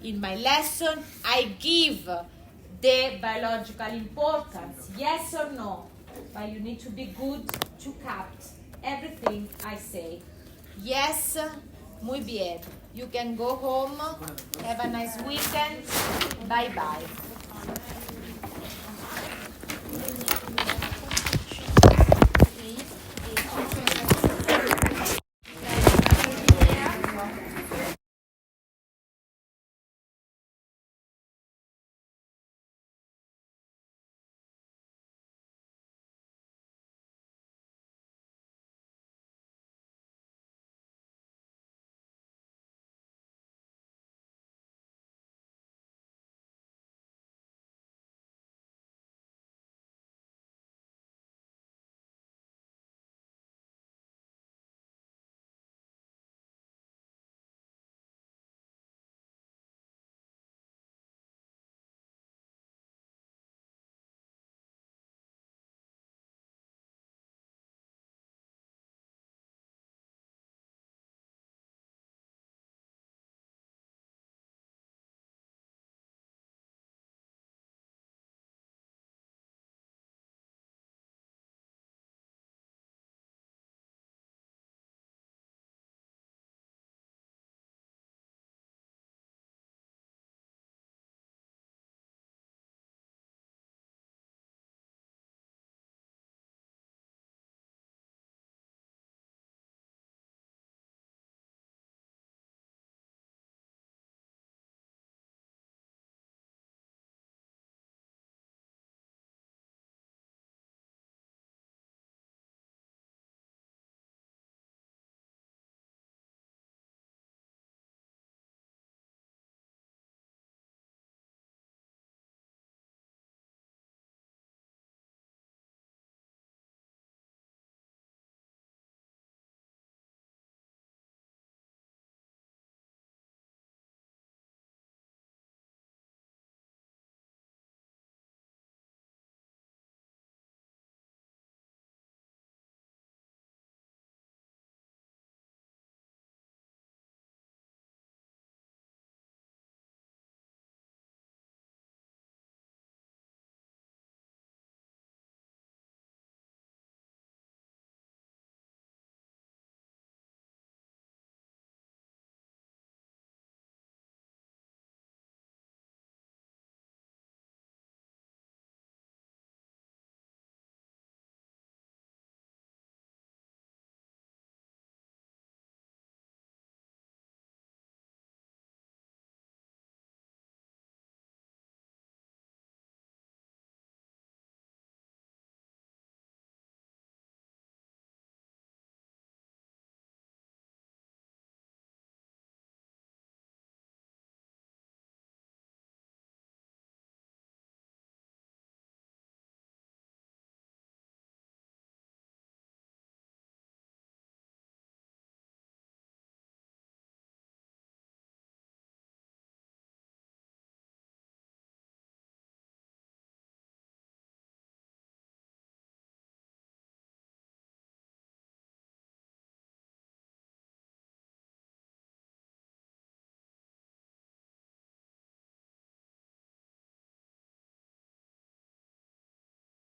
In my lesson, I give the biological importance, yes or no, but you need to be good to capture everything I say. Yes, muy bien. You can go home, have a nice weekend, bye-bye.